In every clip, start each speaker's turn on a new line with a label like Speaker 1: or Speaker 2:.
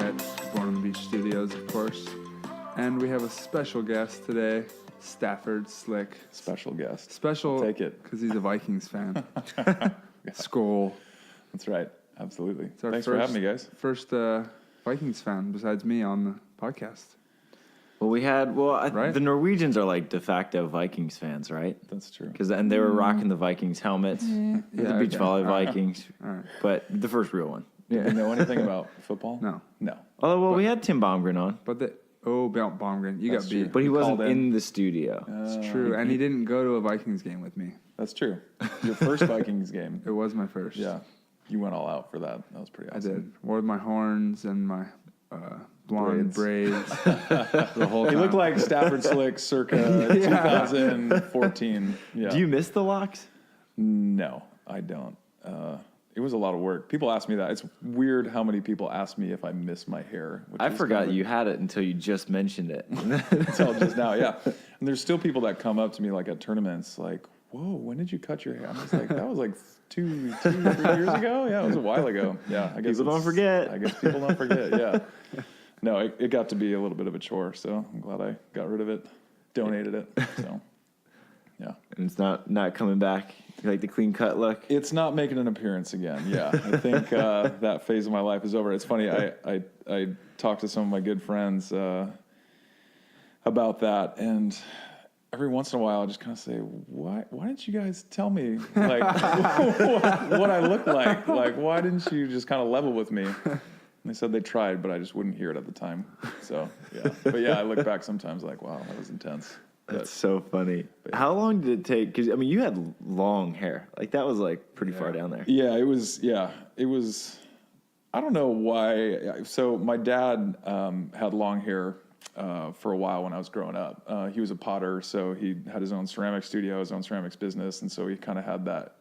Speaker 1: at Bourne Beach Studios, of course. And we have a special guest today, Stafford Slick.
Speaker 2: Special guest.
Speaker 1: Special.
Speaker 2: I'll take it.
Speaker 1: Because he's a Vikings fan. Skol.
Speaker 2: That's right. Absolutely.
Speaker 1: Thanks
Speaker 2: for having me, guys.
Speaker 1: First Vikings fan besides me on the podcast.
Speaker 3: Well,
Speaker 1: Right?
Speaker 3: the Norwegians are like de facto Vikings fans, right?
Speaker 2: That's true.
Speaker 3: And they were rocking the Vikings helmets, the beach volley Vikings,
Speaker 1: All right.
Speaker 3: but the first real one.
Speaker 2: You know anything about football?
Speaker 1: No.
Speaker 3: Although, we had Tim Baumgren on,
Speaker 1: But Baumgren, you
Speaker 2: That's
Speaker 1: got beat.
Speaker 2: true.
Speaker 3: but he wasn't
Speaker 2: called
Speaker 3: in the studio.
Speaker 1: It's true. And he didn't go to a Vikings game with me.
Speaker 2: That's true. Your first Vikings game.
Speaker 1: It was my first.
Speaker 2: Yeah. You went all out for that. That was pretty awesome.
Speaker 1: I did. Wore my horns and my blonde braids. The whole time.
Speaker 2: You look like Stafford Slick circa 2014. Yeah.
Speaker 3: Do you miss the locks?
Speaker 2: No, I don't. It was a lot of work. People ask me that. It's weird how many people ask me if I miss my hair.
Speaker 3: I forgot you had it until you just mentioned it.
Speaker 2: Until just now, yeah. And there's still people that come up to me like at tournaments, like, "Whoa, when did you cut your hair?" I was like, "That was like 2 or 3 years ago." Yeah, it was a while ago. Yeah, I guess
Speaker 3: People don't forget.
Speaker 2: I guess people don't forget. Yeah. No, it got to be a little bit of a chore, so I'm glad I got rid of it, donated it. So, yeah.
Speaker 3: And it's not coming back like the clean cut look.
Speaker 2: It's not making an appearance again. Yeah, I think that phase of my life is over. It's funny. I talked to some of my good friends about that, and every once in a while, I just kind of say, "Why didn't you guys tell me like what I look like? Like, why didn't you just kind of level with me?" And they said they tried, but I just wouldn't hear it at the time. So yeah, but yeah, I look back sometimes like, wow, that was intense.
Speaker 3: That's so funny. How long did it take? Because, I mean, you had long hair. Like, that was, like, pretty far down there.
Speaker 2: Yeah, it was, I don't know why. So my dad had long hair for a while when I was growing up. He was a potter, so he had his own ceramic studio, his own ceramics business, and so he kind of had that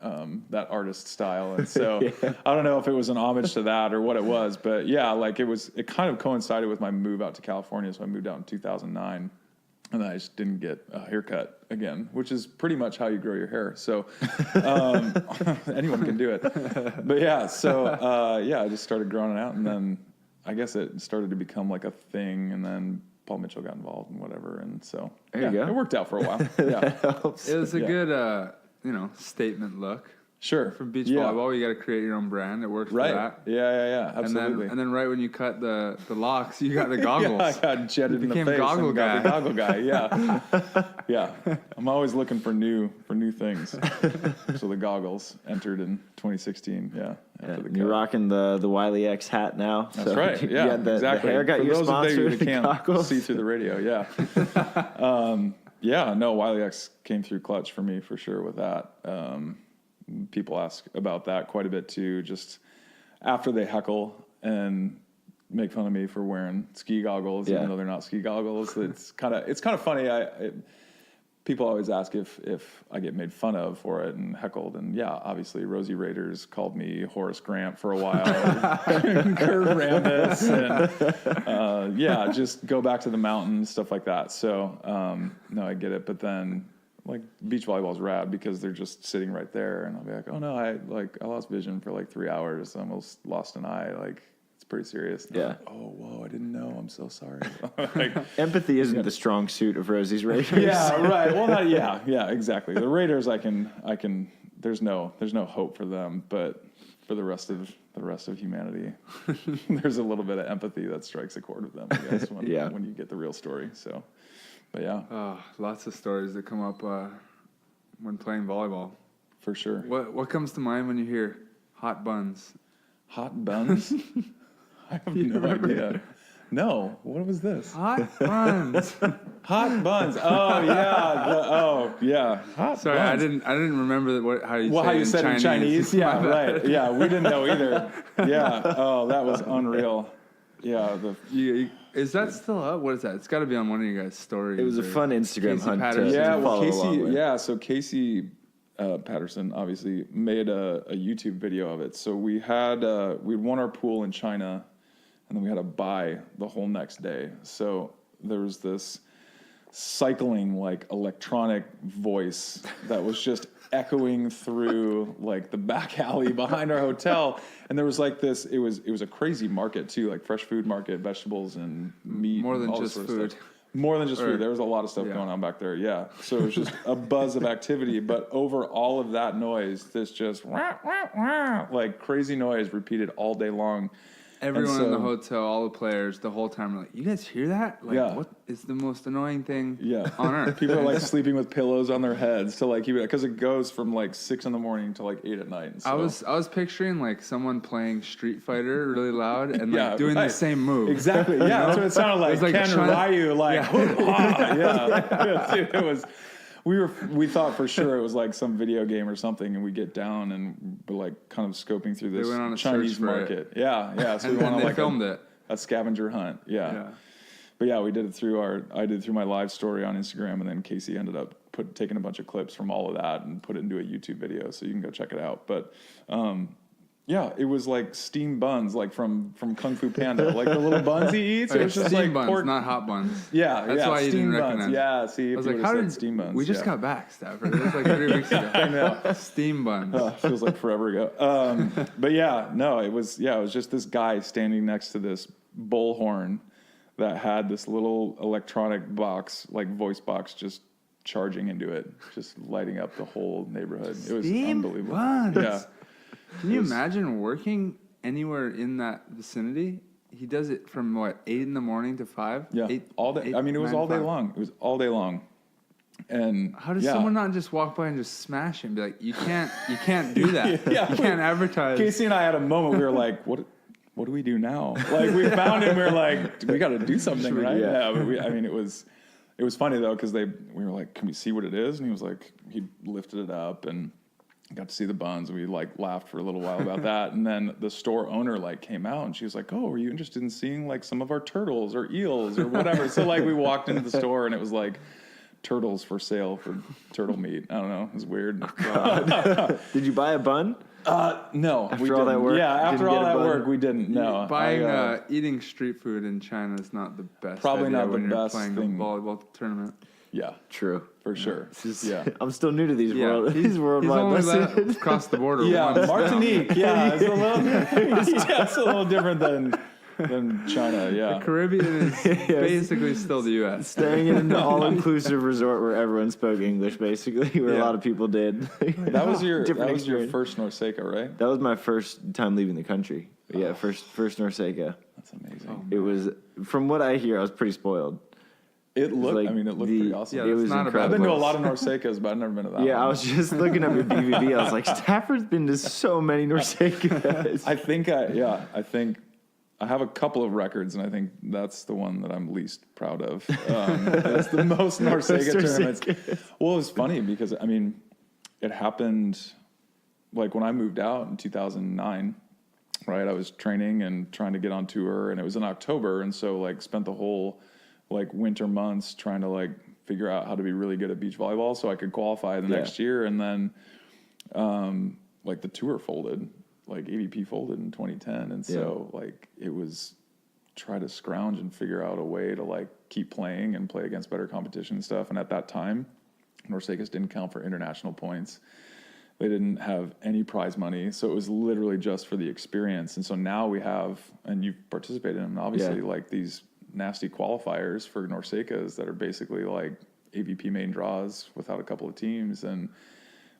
Speaker 2: artist style. And so I don't know if it was an homage to that or what it was, but yeah, like it kind of coincided with my move out to California. So I moved out in 2009. And I just didn't get a haircut again, which is pretty much how you grow your hair. So anyone can do it. But yeah, so I just started growing it out, and then I guess it started to become like a thing, and then Paul Mitchell got involved and whatever, and so
Speaker 3: there you go.
Speaker 2: It worked out for a while. Yeah,
Speaker 1: it was a good statement look.
Speaker 2: Sure.
Speaker 1: For beach volleyball, you got to create your own brand. It works for that.
Speaker 2: Yeah, absolutely.
Speaker 1: And then right when you cut the locks, you got the goggles.
Speaker 2: I got jetted in the face.
Speaker 1: Became goggle guy.
Speaker 2: The goggle guy. Yeah, yeah. I'm always looking for new things. So the goggles entered in 2016. Yeah.
Speaker 3: You're rocking the Wiley X hat now.
Speaker 2: That's right. Yeah,
Speaker 3: you the
Speaker 2: exactly.
Speaker 3: The hair got
Speaker 2: for
Speaker 3: your
Speaker 2: those
Speaker 3: sponsor.
Speaker 2: of you that can't
Speaker 3: goggles.
Speaker 2: see through the radio. Yeah. Yeah. No, Wiley X came through clutch for me for sure with that. People ask about that quite a bit too, just after they heckle and make fun of me for wearing ski goggles, even though they're not ski goggles. It's kind of funny. People always ask if I get made fun of for it and heckled, and yeah, obviously Rosie Raiders called me Horace Grant for a while, Kurt Rambis, and just go back to the mountain, stuff like that. So no, I get it, but then. Like beach volleyball is rad because they're just sitting right there, and I'll be like, "Oh no, I lost vision for like 3 hours. I almost lost an eye. Like it's pretty serious." And like, oh whoa, I didn't know. I'm so sorry.
Speaker 3: Empathy isn't the strong suit of Rosie's Raiders.
Speaker 2: Yeah, right. Well, yeah, exactly. The Raiders, I can. There's no hope for them, but for the rest of humanity, there's a little bit of empathy that strikes a chord with them. I guess when you get the real story. So. But yeah,
Speaker 1: lots of stories that come up when playing volleyball.
Speaker 2: For sure.
Speaker 1: What comes to mind when you hear hot buns?
Speaker 2: Hot buns? I have no idea. No, what was this?
Speaker 1: Hot buns.
Speaker 2: Hot buns. Oh yeah. Hot
Speaker 1: Sorry,
Speaker 2: buns.
Speaker 1: I didn't remember how you said
Speaker 2: it in Chinese. Yeah, right. Yeah, we didn't know either. Yeah. Oh, that was unreal. Yeah.
Speaker 1: Is that still up? What is that? It's got to be on one of you guys' stories.
Speaker 3: It was a fun Instagram
Speaker 1: Casey
Speaker 3: hunt.
Speaker 1: Patterson.
Speaker 2: Yeah, well, Casey. Yeah, so Casey Patterson obviously made a YouTube video of it. So we won our pool in China, and then we had to buy the whole next day. So there was this cycling like electronic voice that was just echoing through like the back alley behind our hotel. And there was like this, it was a crazy market too, like fresh food market, vegetables and meat.
Speaker 1: More than
Speaker 2: and all
Speaker 1: just
Speaker 2: this sort of
Speaker 1: food.
Speaker 2: stuff. More than just food. There was a lot of stuff going on back there. Yeah. So it was just a buzz of activity, but over all of that noise, this just like crazy noise repeated all day long.
Speaker 1: Everyone in the hotel, all the players, the whole time, are like, you guys hear that? Like, what is the most annoying thing on earth?
Speaker 2: People are like sleeping with pillows on their heads to like, because it goes from like 6 a.m. to like 8 p.m. So.
Speaker 1: I was picturing like someone playing Street Fighter really loud and like doing the same move.
Speaker 2: Exactly. Yeah, that's what it sounded like. It was like Ken Ryu, like, Dude, it was. We thought for sure it was like some video game or something, and we get down and we're like kind of scoping through this Chinese market. Yeah. So we went on like
Speaker 1: filmed it.
Speaker 2: A scavenger hunt. Yeah. But yeah, I did it through my live story on Instagram, and then Casey ended up taking a bunch of clips from all of that and put it into a YouTube video, so you can go check it out. But yeah, it was like steamed buns, like from Kung Fu Panda, like the little buns he eats. It was just
Speaker 1: steamed
Speaker 2: like
Speaker 1: buns,
Speaker 2: pork,
Speaker 1: not hot buns.
Speaker 2: Yeah,
Speaker 1: that's why you didn't recognize.
Speaker 2: Yeah, see,
Speaker 1: I was like, how did
Speaker 2: steam buns?
Speaker 1: We just got back, Stafford. It was like 3 weeks ago.
Speaker 2: I know.
Speaker 1: Steam buns.
Speaker 2: Feels like forever ago. But yeah, no, it was just this guy standing next to this bullhorn that had this little electronic box, like voice box, just charging into it, just lighting up the whole neighborhood. It was unbelievable.
Speaker 1: Buns.
Speaker 2: Yeah.
Speaker 1: Can you imagine working anywhere in that vicinity? He does it from 8 a.m. to 5.
Speaker 2: Yeah, all day. I mean, it was all day long. It was all day long. And
Speaker 1: how does someone not just walk by and just smash him? Be like, you can't do that. You can't advertise.
Speaker 2: Casey and I had a moment. We were like, what do we do now? Like, we found him. We were like, we got to do something, right? Yeah. But it was funny though, because we were like, can we see what it is? And he was like, he lifted it up and got to see the buns. We like laughed for a little while about that. And then the store owner like came out and she was like, oh, are you interested in seeing like some of our turtles or eels or whatever? So like we walked into the store and it was like turtles for sale for turtle meat. I don't know. It was weird.
Speaker 3: Did you buy a bun?
Speaker 2: No.
Speaker 3: After all that work?
Speaker 2: Yeah, after all that work, we didn't. No.
Speaker 1: Eating street food in China is not the best.
Speaker 2: Probably
Speaker 1: idea
Speaker 2: not the
Speaker 1: when
Speaker 2: best
Speaker 1: you're playing
Speaker 2: thing.
Speaker 1: a volleyball tournament.
Speaker 2: Yeah.
Speaker 3: True.
Speaker 2: For sure.
Speaker 3: I'm still new to these worldwide.
Speaker 1: He's only across the border.
Speaker 2: Yeah, Martinique. Yeah, it's a little different than China. Yeah,
Speaker 1: the Caribbean is basically still the U.S.
Speaker 3: Staying in an all-inclusive resort where everyone spoke English, basically, where a lot of people did.
Speaker 2: That was your first NORCECA, right?
Speaker 3: That was my first time leaving the country. Yeah, first NORCECA.
Speaker 2: That's amazing.
Speaker 3: It was, from what I hear, I was pretty spoiled.
Speaker 2: It looked pretty awesome.
Speaker 3: Yeah, it was incredible.
Speaker 2: I've been to a lot of NORCECAs, but I've never been to that one.
Speaker 3: Yeah, I was just looking up your BVB. I was like, Stafford's been to so many NORCECAs.
Speaker 2: I think I have a couple of records, and I think that's the one that I'm least proud of. It's the most NORCECA tournaments. Well, it was funny because, I mean, it happened like when I moved out in 2009, right? I was training and trying to get on tour, and it was in October, and so like spent the whole like winter months trying to like figure out how to be really good at beach volleyball so I could qualify the next year. And then like the tour folded, like AVP folded in 2010. And so like it was try to scrounge and figure out a way to like keep playing and play against better competition and stuff. And at that time, NORCECAs didn't count for international points. They didn't have any prize money. So it was literally just for the experience. And so now we have, and you've participated in them, obviously, like these nasty qualifiers for NORCECAs that are basically like AVP main draws without a couple of teams. And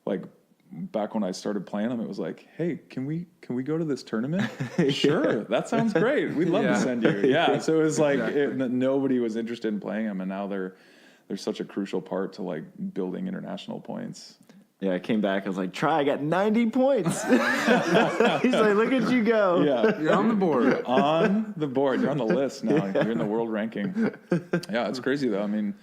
Speaker 2: like back when I started playing them, it was like, hey, can we go to this tournament? Sure, that sounds great. We'd love to send you. Yeah, so it was like nobody was interested in playing them, and now they're such a crucial part to like building international points.
Speaker 3: Yeah, I came back. I was like, I got 90 points. He's like, look at you go.
Speaker 2: Yeah.
Speaker 1: You're on the board.
Speaker 2: You're on the board. You're on the list now. You're in the world ranking. Yeah, it's crazy, though. I mean,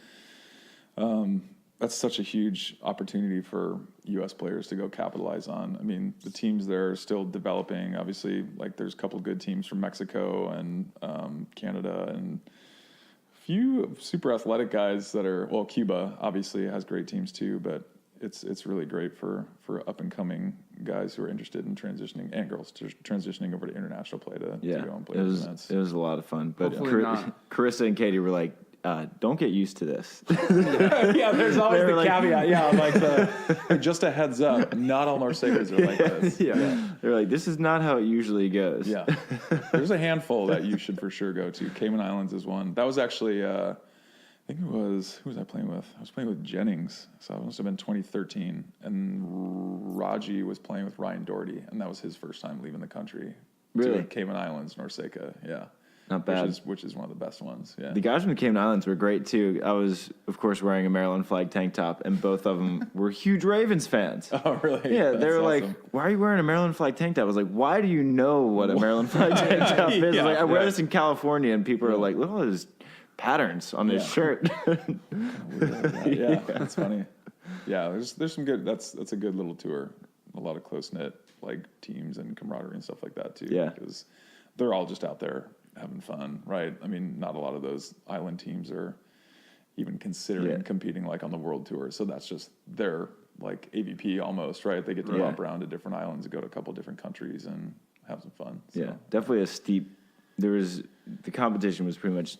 Speaker 2: that's such a huge opportunity for U.S. players to go capitalize on. I mean, the teams there are still developing. Obviously, like there's a couple good teams from Mexico and Canada and a few super athletic guys that are, well, Cuba obviously has great teams too, but it's really great for up and coming guys who are interested in transitioning, and girls transitioning over to international play to go and play events.
Speaker 3: It was a lot of fun. But Carissa and Katie were like, don't get used to this.
Speaker 2: Yeah, there's always
Speaker 3: They
Speaker 2: the
Speaker 3: were like-
Speaker 2: caveat. Yeah, like just a heads up, not all NORCECAs are like this.
Speaker 3: Yeah. They're like, this is not how it usually goes.
Speaker 2: Yeah. There's a handful that you should for sure go to. Cayman Islands is one. That was actually, I think it was, who was I playing with? I was playing with Jennings. So it must have been 2013. And Rogie was playing with Ryan Doherty. And that was his first time leaving the country.
Speaker 3: Really?
Speaker 2: To Cayman Islands, NORCECA. Yeah.
Speaker 3: Not bad.
Speaker 2: Which is one of the best ones. Yeah.
Speaker 3: The guys from the Cayman Islands were great too. I was, of course, wearing a Maryland flag tank top, and both of them were huge Ravens fans.
Speaker 2: Oh, really?
Speaker 3: Yeah,
Speaker 2: That's
Speaker 3: they were
Speaker 2: awesome.
Speaker 3: like, "Why are you wearing a Maryland flag tank top?" I was like, "Why do you know what a Maryland flag tank top is?"
Speaker 2: Yeah,
Speaker 3: Like, I wear
Speaker 2: right.
Speaker 3: this in California, and people are like, "Look at all those patterns on his
Speaker 2: Yeah.
Speaker 3: shirt."
Speaker 2: Yeah, that's funny. Yeah, there's some good. That's a good little tour. A lot of close knit like teams and camaraderie and stuff like that too.
Speaker 3: Yeah.
Speaker 2: because they're all just out there having fun, right? I mean, not a lot of those island teams are even considering competing like on the world tour. So that's just their like AVP almost, right? They get to bop around to different islands and go to a couple different countries and have some fun. So.
Speaker 3: Yeah, definitely a steep. The competition was pretty much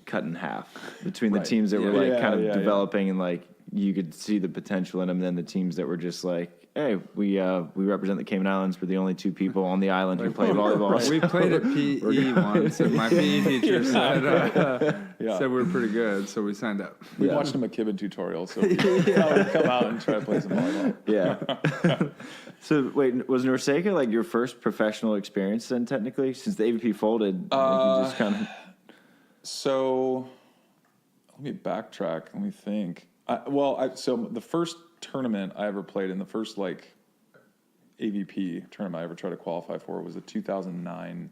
Speaker 3: cut in half between the
Speaker 2: Right.
Speaker 3: teams that were like kind of
Speaker 2: Yeah.
Speaker 3: developing and like you could see the potential in them, and then the teams that were just like, "Hey, we represent the Cayman Islands. We're the only two people on the island who play volleyball."
Speaker 1: We played at PE once, and my PE teacher said we're pretty good, so we signed up.
Speaker 2: We watched a McKibben tutorial, so we would come out and try to play some volleyball.
Speaker 3: Yeah. So wait, was NORCECA like your first professional experience then? Technically, since the AVP folded, like, you just kind of.
Speaker 2: So let me backtrack. Let me think. So the first tournament I ever played in, the first like AVP tournament I ever tried to qualify for, was the 2009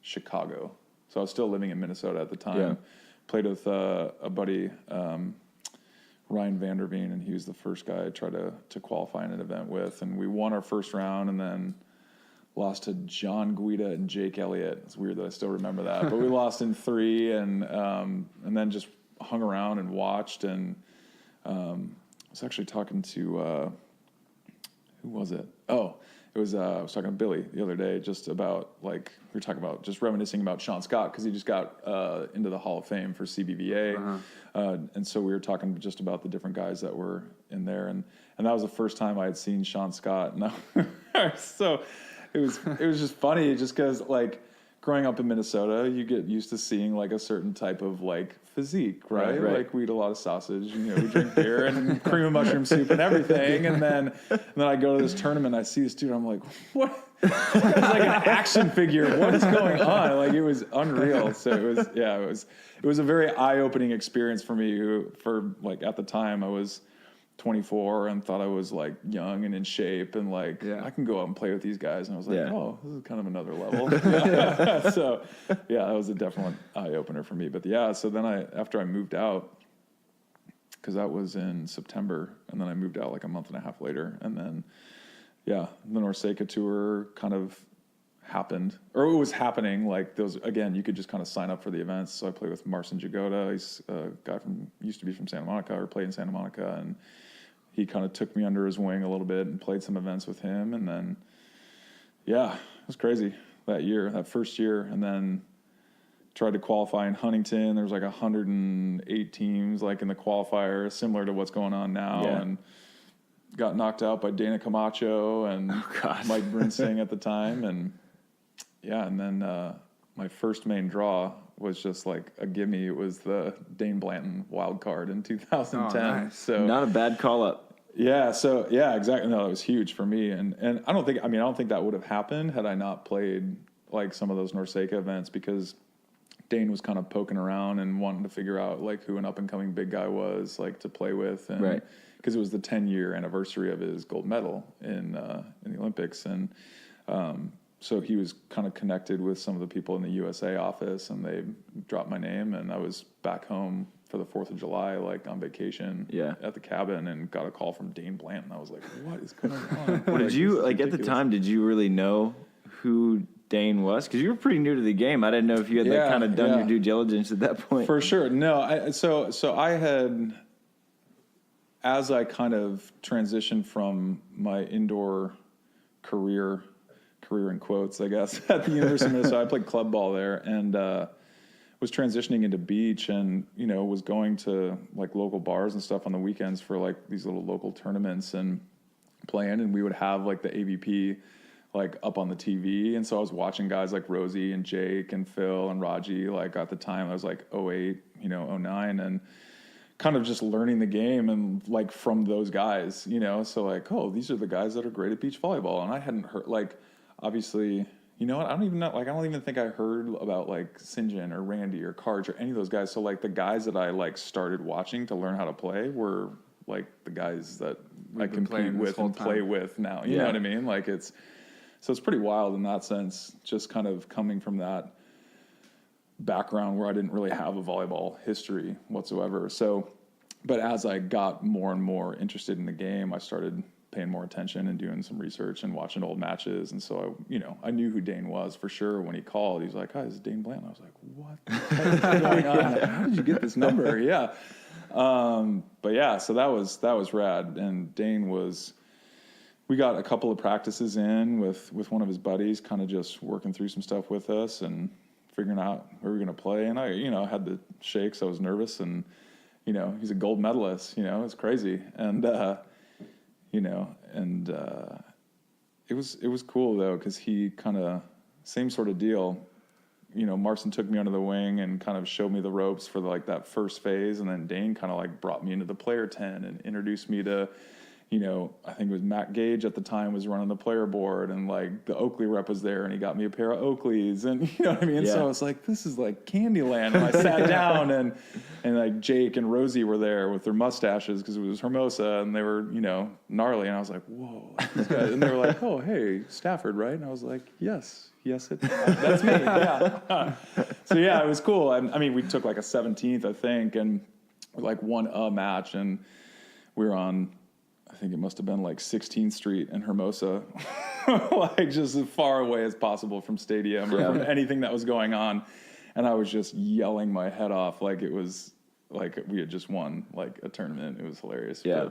Speaker 2: Chicago. So I was still living in Minnesota at the time.
Speaker 3: Yeah.
Speaker 2: Played with a buddy, Ryan Vanderveen, and he was the first guy I tried to qualify in an event with. And we won our first round and then lost to John Guida and Jake Elliott. It's weird that I still remember that. But we lost in 3 and then just hung around and watched. And I was actually talking to, who was it? Oh, it was, I was talking to Billy the other day just about, like, we were talking about just reminiscing about Sean Scott because he just got into the Hall of Fame for CBVA. And so we were talking just about the different guys that were in there. And that was the first time I had seen Sean Scott. And so it was just funny just because, like, growing up in Minnesota, you get used to seeing, like, a certain type of, like, physique, right? Like, we eat a lot of sausage, we drink beer and cream of mushroom soup and everything. And then I go to this tournament, I see this dude, I'm like, what? It's like an action figure. What is going on? Like, it was unreal. So it was a very eye-opening experience for me at the time I was 24 and thought I was like young and in shape and like I can go out and play with these guys, and I was like, oh, this is kind of another level. So that was a definite eye opener for me. But so then after I moved out, because that was in September, and then I moved out like a month and a half later, and then the NORCECA tour kind of happened, or it was happening. Like those again, you could just kind of sign up for the events. So I played with Marcin Jagoda. He's a guy used to be from Santa Monica, or played in Santa Monica, and he kind of took me under his wing a little bit and played some events with him. And then, it was crazy that first year. And then tried to qualify in Huntington. There was like 108 teams like in the qualifier, similar to what's going on now.
Speaker 3: Yeah.
Speaker 2: And got knocked out by Dana Camacho and Mike Brinsing at the time. And and then my first main draw was just like a gimme. It was the Dain Blanton wild card in 2010.
Speaker 1: Oh, nice.
Speaker 3: So not a bad call up.
Speaker 2: Yeah. So exactly. No, it was huge for me. And I don't think that would have happened had I not played like some of those NORCECA events, because Dain was kind of poking around and wanting to figure out like who an up and coming big guy was like to play with. And because it was the 10-year anniversary of his gold medal in the Olympics. And, so he was kind of connected with some of the people in the USA office, and they dropped my name, and I was back home for the 4th of July, like on vacation at the cabin, and got a call from Dain Blanton. I was like, what is going on?
Speaker 3: Well, did you, like at the time, did you really know who Dain was? Because you were pretty new to the game. I didn't know if you had like kind of done your due diligence at that point.
Speaker 2: For sure. No, so I had, as I kind of transitioned from my indoor career in quotes, I guess, at the University of Minnesota. I played club ball there, and was transitioning into beach and, you know, was going to like local bars and stuff on the weekends for like these little local tournaments and playing. And we would have like the AVP like up on the TV. And so I was watching guys like Rosie and Jake and Phil and Rogie, like at the time I was like 08, you know, 09, and kind of just learning the game and like from those guys, you know, so like, oh, these are the guys that are great at beach volleyball. And I hadn't heard, like, obviously, you know what, I don't even know, like, I don't even think I heard about like Sinjin or Randy or Karch or any of those guys. So like the guys that I like started watching to learn how to play were like the guys that I compete with and play with now, you know what I mean? Like so it's pretty wild in that sense, just kind of coming from that background where I didn't really have a volleyball history whatsoever. So, but as I got more and more interested in the game, I started paying more attention and doing some research and watching old matches. And so I knew who Dain was for sure. When he called, he was like, "Hi, this is Dain Blanton." I was like, "What the heck is going on? Like, how did you get this number?" Yeah. But yeah, so that was rad. And Dain we got a couple of practices in with one of his buddies, kind of just working through some stuff with us and figuring out where we were going to play. And I, you know, had the shakes. I was nervous, and, you know, he's a gold medalist, you know, it's crazy. And, you know, and it was cool though, because he kind of, same sort of deal. You know, Marcin took me under the wing and kind of showed me the ropes for like that first phase. And then Dain kind of like brought me into the player tent and introduced me to, you know, I think it was Matt Gage at the time was running the player board, and like the Oakley rep was there, and he got me a pair of Oakleys, and you know what I mean? Yeah. So I was like, this is like Candyland. And I sat down and like Jake and Rosie were there with their mustaches because it was Hermosa, and they were, you know, gnarly. And I was like, whoa. And they were like, oh, hey, Stafford, right? And I was like, yes, that's me. Yeah. So yeah, it was cool. I mean, we took like a 17th, I think, and like won a match, and we were on, I think it must have been like 16th Street in Hermosa, like just as far away as possible from stadium or from anything that was going on. And I was just yelling my head off. Like it was like we had just won like a tournament. It was hilarious. Yeah.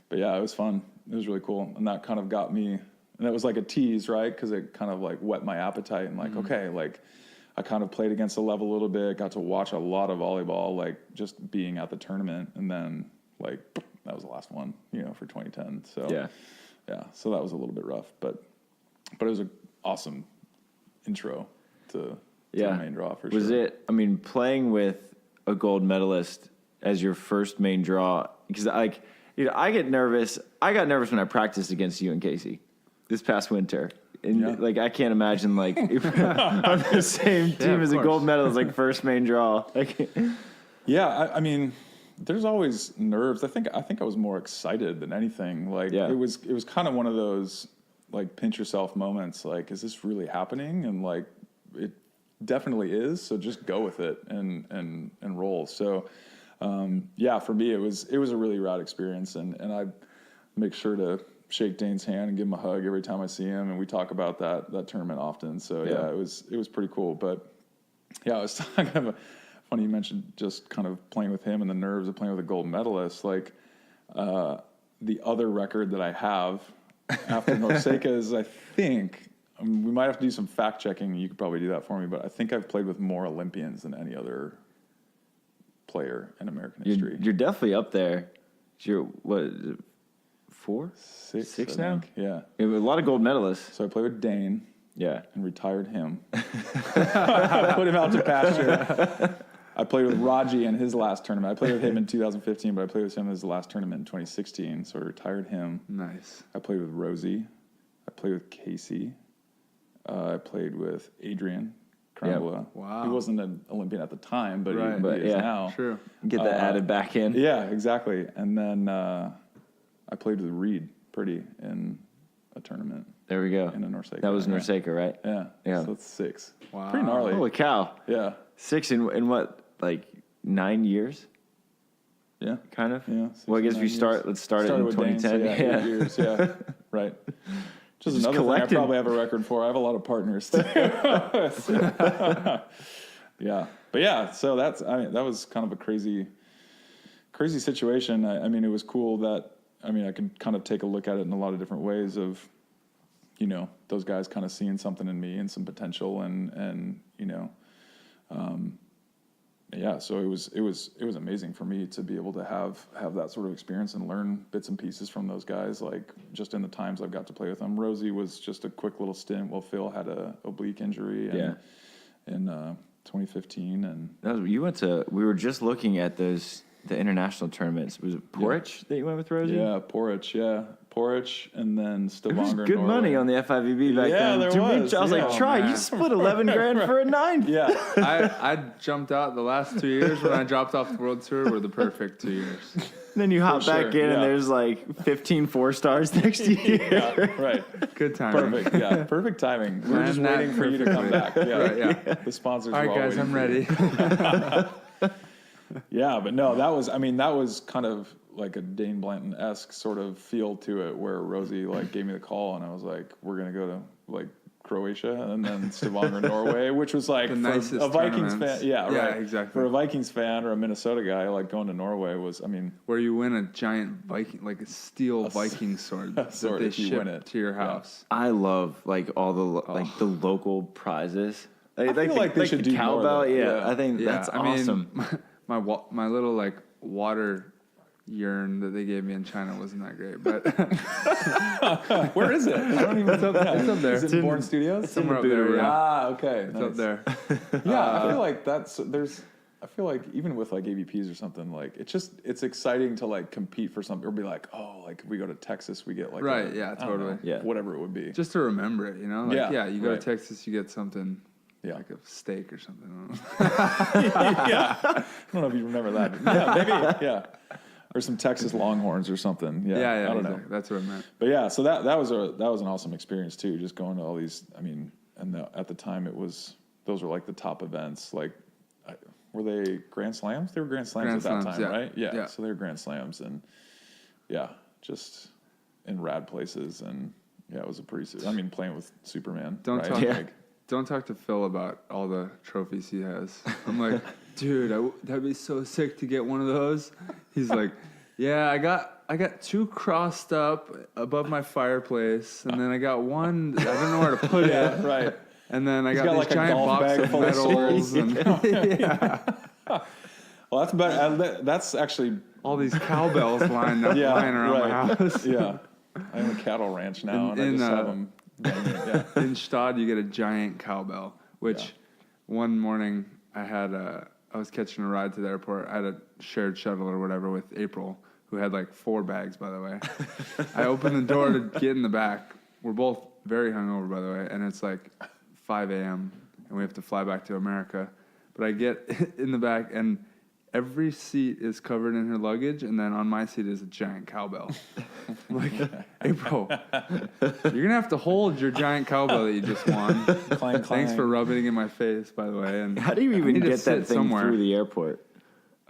Speaker 2: But yeah, it was fun. It was really cool. And that kind of got me, and it was like a tease, right? Because it kind of like whet my appetite and like, okay, like I kind of played against the level a little bit, got to watch a lot of volleyball, like just being at the tournament. And then like, that was the last one, you know, for 2010. So yeah. So that was a little bit rough, but it was an awesome intro to the main draw for sure.
Speaker 3: Was it? I mean, playing with a gold medalist as your first main draw, because like, you know, I get nervous. I got nervous when I practiced against you and Casey this past winter. And like, I can't imagine like on the same team as a gold medalist, like first main draw. Like,
Speaker 2: I mean, there's always nerves. I think I was more excited than anything. Like it was kind of one of those like pinch yourself moments. Like, is this really happening? And like, it definitely is. So just go with it and roll. So, for me, it was a really rad experience. And I make sure to shake Dain's hand and give him a hug every time I see him. And we talk about that tournament often. So it was pretty cool. But yeah, it was kind of funny you mentioned just kind of playing with him and the nerves of playing with a gold medalist. Like the other record that I have after NORCECAs, I think, we might have to do some fact checking. You could probably do that for me, but I think I've played with more Olympians than any other player in American history.
Speaker 3: You're definitely up there. You're, what, 4? 6 now?
Speaker 2: Yeah.
Speaker 3: You have a lot of gold medalists.
Speaker 2: So I played with Dain.
Speaker 3: Yeah.
Speaker 2: And retired him. I put him out to pasture. I played with Rogie in his last tournament. I played with him in 2015, but I played with him in his last tournament in 2016, so I retired him.
Speaker 1: Nice.
Speaker 2: I played with Rosie. I played with Casey. I played with Adrian Carambula.
Speaker 1: Yep. Wow.
Speaker 2: He wasn't an Olympian at the time, but he is now.
Speaker 1: True.
Speaker 3: Get that added back in.
Speaker 2: Yeah, exactly. And then I played with Reid Priddy in a tournament.
Speaker 3: There we go.
Speaker 2: In a NORCECA.
Speaker 3: That was NORCECA, right?
Speaker 2: Yeah. So it's 6.
Speaker 1: Wow.
Speaker 2: Pretty gnarly.
Speaker 3: Holy cow.
Speaker 2: Yeah.
Speaker 3: 6 in what, like 9 years?
Speaker 2: Yeah.
Speaker 3: Kind of?
Speaker 2: Yeah.
Speaker 3: Well, I guess let's start it in 2010.
Speaker 2: Dain, so 8 years. Yeah. Right. Just another thing I probably have a record for. I have a lot of partners too. Yeah. But yeah, so that was kind of a crazy situation. I mean, it was cool that, I could kind of take a look at it in a lot of different ways of, you know, those guys kind of seeing something in me and some potential and you know, yeah, so it was amazing for me to be able to have that sort of experience and learn bits and pieces from those guys. Like just in the times I've got to play with them. Rosie was just a quick little stint while Phil had a oblique injury in 2015. And
Speaker 3: we were just looking at the international tournaments. Was it Porridge that you went with Rosie?
Speaker 2: Yeah, Porridge, and then Stavanger.
Speaker 3: There was good money on the FIVB back then.
Speaker 2: There was.
Speaker 3: I was like, try, you split 11 grand for a 9.
Speaker 2: Yeah.
Speaker 1: I jumped out the last 2 years when I dropped off the World Tour were the perfect 2 years.
Speaker 3: And then you hop back in and there's like 15 4-stars next year.
Speaker 2: Yeah, right.
Speaker 1: Good timing.
Speaker 2: Perfect. Yeah, perfect timing. We were just waiting for you to come back. Yeah,
Speaker 1: right, yeah.
Speaker 2: The sponsors.
Speaker 1: All right, guys, I'm ready.
Speaker 2: Yeah, but no, that was kind of like a Dain Blanton-esque sort of feel to it, where Rosie like gave me the call, and I was like, we're gonna go to like Croatia and then Stavanger, Norway, which was like
Speaker 1: the
Speaker 2: for
Speaker 1: nicest
Speaker 2: a Vikings
Speaker 1: tournaments.
Speaker 2: fan. Yeah, right.
Speaker 1: Exactly.
Speaker 2: For a Vikings fan or a Minnesota guy, like going to Norway was,
Speaker 1: where you win a giant Viking, like a steel Viking sword that they ship to your house.
Speaker 3: I love like all the local prizes.
Speaker 2: I feel like they should do
Speaker 3: cowbell.
Speaker 2: more of that.
Speaker 3: Yeah, I think that's awesome.
Speaker 1: My little like water urn that they gave me in China wasn't that great, but
Speaker 2: where is it? I don't even.
Speaker 1: It's up there.
Speaker 2: Is it in Bourne Studios?
Speaker 1: It's somewhere up there. Yeah.
Speaker 2: Okay.
Speaker 1: It's up there.
Speaker 2: Yeah, I feel like I feel like even with like AVPs or something, like it's exciting to like compete for something or be like, oh, like if we go to Texas, we get like
Speaker 1: totally.
Speaker 2: Whatever it would be.
Speaker 1: Just to remember it, you know? Like, you go to Texas, you get something.
Speaker 2: Yeah.
Speaker 1: Like a steak or something.
Speaker 2: Yeah. I don't know if you remember that. Yeah, maybe. Yeah. Or some Texas Longhorns or something. Yeah. I don't know.
Speaker 1: That's what I meant.
Speaker 2: But yeah, so that was an awesome experience too. Just going to all these. I mean, at the time those were like the top events. Like, were they Grand Slams? They were Grand Slams at that time, right? Yeah. So they were Grand Slams, and just in rad places, and it was a pretty. I mean, playing with Superman.
Speaker 1: Don't talk to Phil about all the trophies he has. I'm like, dude, that'd be so sick to get one of those. He's like, yeah, I got 2 crossed up above my fireplace, and then I got one. I don't know where to put it.
Speaker 2: Right.
Speaker 1: And then I got these like giant box of medals.
Speaker 2: Well, that's better. That's actually
Speaker 1: all these cowbells lying around my house.
Speaker 2: Yeah. I own a cattle ranch now, and I just have them.
Speaker 1: In Stad, you get a giant cowbell, which one morning I was catching a ride to the airport. I had a shared shuttle or whatever with April, who had like 4 bags, by the way. I opened the door to get in the back. We're both very hungover, by the way, and it's like 5 a.m., and we have to fly back to America. But I get in the back, and every seat is covered in her luggage, and then on my seat is a giant cowbell. I'm like, April, you're going to have to hold your giant cowbell that you just won.
Speaker 2: Clang.
Speaker 1: Thanks for rubbing it in my face, by the way. And
Speaker 3: how do you even get that thing through the airport?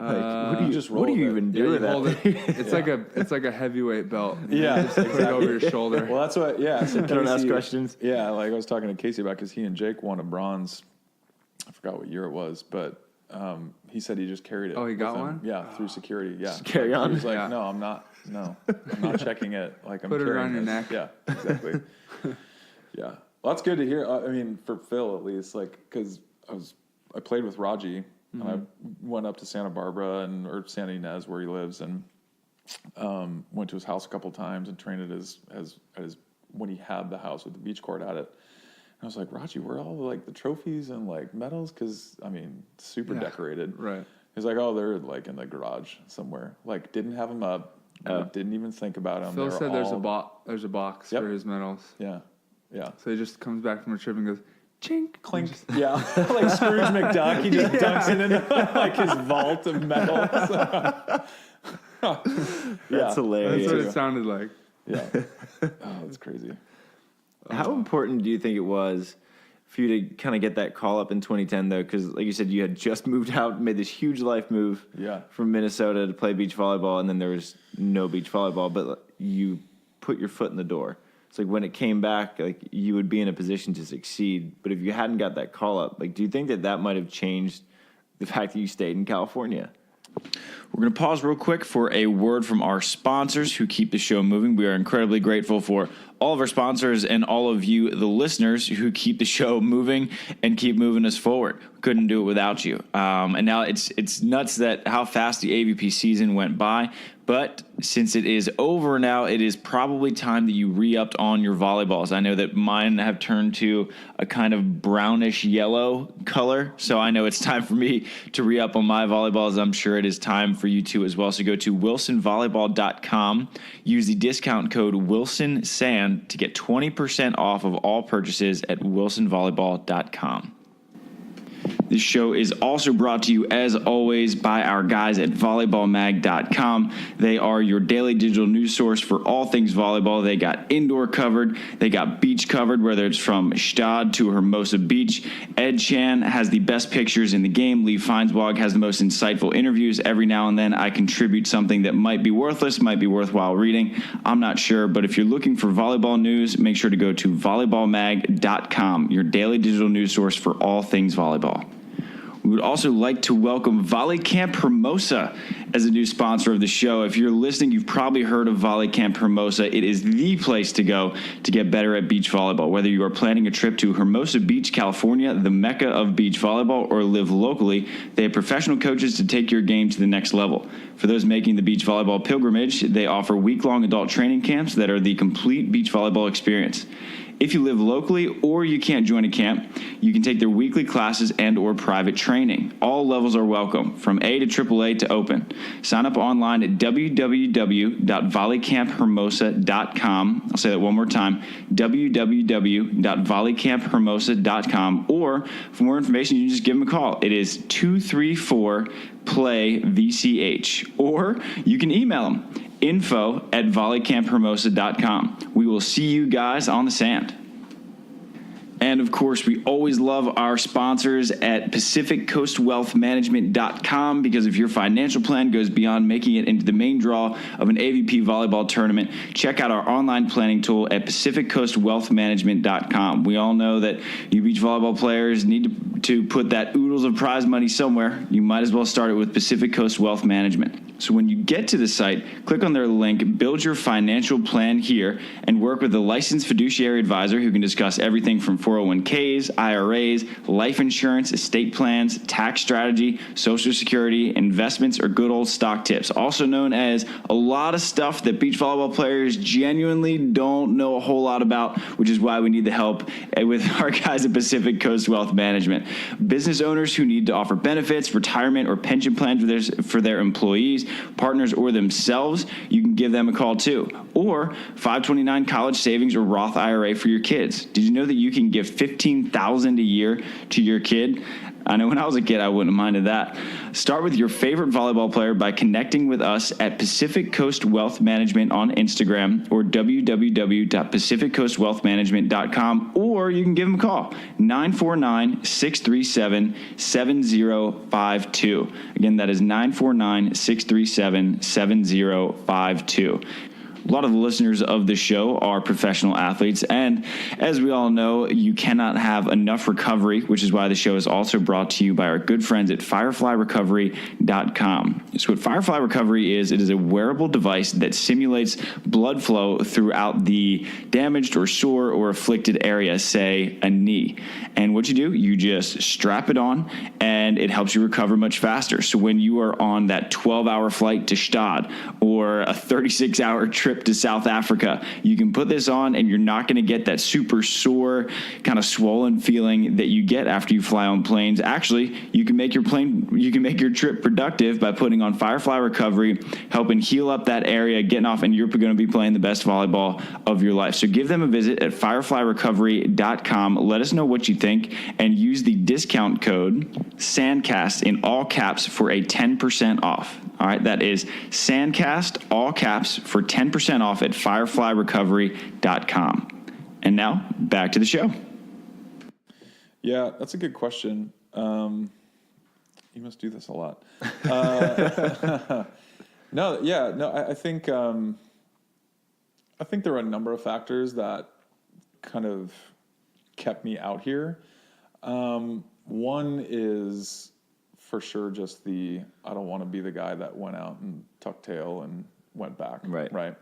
Speaker 3: Like, what do you even do with that?
Speaker 1: It's like a heavyweight belt.
Speaker 2: Yeah,
Speaker 1: just put it over your shoulder.
Speaker 2: Well, that's what. Yeah, so
Speaker 3: don't ask questions.
Speaker 2: Yeah, like I was talking to Casey about, because he and Jake won a bronze. I forgot what year it was, but he said he just carried it.
Speaker 1: Oh, he got one?
Speaker 2: Yeah, through security. Yeah,
Speaker 3: just carry on.
Speaker 2: He was like, no, I'm not checking it. Like I'm
Speaker 1: put it around your
Speaker 2: neck. Yeah, exactly. Yeah, well, that's good to hear. I mean, for Phil at least, like, because I played with Rogie. And I went up to Santa Barbara or Santa Ynez, where he lives, and went to his house a couple times and trained at his when he had the house with the beach court at it. And I was like, Rogie, where are all like the trophies and like medals? Because I mean, super decorated.
Speaker 1: Right.
Speaker 2: He's like, oh, they're like in the garage somewhere. Like, didn't have them up. Didn't even think about them.
Speaker 1: Phil said there's a box for his medals.
Speaker 2: Yeah.
Speaker 1: So he just comes back from a trip and goes, chink,
Speaker 2: clink. Yeah, like Scrooge McDuck. He just dunks it into like his vault of medals.
Speaker 3: That's hilarious.
Speaker 1: That's what it sounded like.
Speaker 2: Yeah. Oh, that's crazy.
Speaker 3: How important do you think it was for you to kind of get that call up in 2010, though? Because, like you said, you had just moved out, made this huge life move from Minnesota to play beach volleyball, and then there was no beach volleyball, but you put your foot in the door. It's like when it came back, like you would be in a position to succeed. But if you hadn't got that call up, like, do you think that might have changed the fact that you stayed in California?
Speaker 4: We're going to pause real quick for a word from our sponsors who keep the show moving. We are incredibly grateful for all of our sponsors and all of you, the listeners, who keep the show moving and keep moving us forward. Couldn't do it without you. And now it's nuts that how fast the AVP season went by. But since it is over now, it is probably time that you re-upped on your volleyballs. I know that mine have turned to a kind of brownish yellow color, so I know it's time for me to re-up on my volleyballs. I'm sure it is time for you too as well. So go to wilsonvolleyball.com, use the discount code WilsonSand to get 20% off of all purchases at wilsonvolleyball.com. This show is also brought to you, as always, by our guys at volleyballmag.com. They are your daily digital news source for all things volleyball. They got indoor covered. They got beach covered, whether it's from Stad to Hermosa Beach. Ed Chan has the best pictures in the game. Lee Feinswag has the most insightful interviews. Every now and then I contribute something that might be worthless, might be worthwhile reading. I'm not sure, but if you're looking for volleyball news, make sure to go to volleyballmag.com, your daily digital news source for all things volleyball. We would also like to welcome Volley Camp Hermosa as a new sponsor of the show. If you're listening, you've probably heard of Volley Camp Hermosa. It is the place to go to get better at beach volleyball. Whether you are planning a trip to Hermosa Beach, California, the mecca of beach volleyball, or live locally, they have professional coaches to take your game to the next level. For those making the beach volleyball pilgrimage, they offer week-long adult training camps that are the complete beach volleyball experience. If you live locally or you can't join a camp, you can take their weekly classes and or private training. All levels are welcome, from A to AAA to open. Sign up online at www.volleycamphermosa.com. I'll say that one more time, www.volleycamphermosa.com. Or for more information, you can just give them a call. It is 234-PLAY-VCH. Or you can email them, info@volleycamphermosa.com. We will see you guys on the sand. And, of course, we always love our sponsors at PacificCoastWealthManagement.com, because if your financial plan goes beyond making it into the main draw of an AVP volleyball tournament, check out our online planning tool at PacificCoastWealthManagement.com. We all know that you beach volleyball players need to put that oodles of prize money somewhere. You might as well start it with Pacific Coast Wealth Management. So when you get to the site, click on their link, build your financial plan here, and work with a licensed fiduciary advisor who can discuss everything from 401ks, IRAs, life insurance, estate plans, tax strategy, social security, investments, or good old stock tips, also known as a lot of stuff that beach volleyball players genuinely don't know a whole lot about, which is why we need the help with our guys at Pacific Coast Wealth Management. Business owners who need to offer benefits, retirement, or pension plans for their employees, partners, or themselves, you can give them a call too. Or 529 college savings or Roth IRA for your kids. Did you know that you can give $15,000 a year to your kid? I know when I was a kid, I wouldn't have minded that. Start with your favorite volleyball player by connecting with us at Pacific Coast Wealth Management on Instagram, or www.pacificcoastwealthmanagement.com, or you can give them a call, 949-637-7052. Again, that is 949-637-7052. A lot of the listeners of the show are professional athletes, and as we all know, you cannot have enough recovery, which is why the show is also brought to you by our good friends at fireflyrecovery.com. So what Firefly Recovery is, it is a wearable device that simulates blood flow throughout the damaged or sore or afflicted area, say a knee. And what you do, you just strap it on, and it helps you recover much faster. So when you are on that 12-hour flight to Stad or a 36-hour trip to South Africa, you can put this on and you're not going to get that super sore, kind of swollen feeling that you get after you fly on planes. Actually, you can make your trip productive by putting on Firefly Recovery, helping heal up that area, getting off, and you're going to be playing the best volleyball of your life. So give them a visit at fireflyrecovery.com. Let us know what you think, and use the discount code SANDCAST in all caps for a 10% off. All right, that is SANDCAST, all caps, for 10% off at fireflyrecovery.com. And now, back to the show.
Speaker 2: Yeah, that's a good question. You must do this a lot. I think there are a number of factors that kind of kept me out here. One is for sure just I don't want to be the guy that went out and tucked tail and went back.
Speaker 3: Right.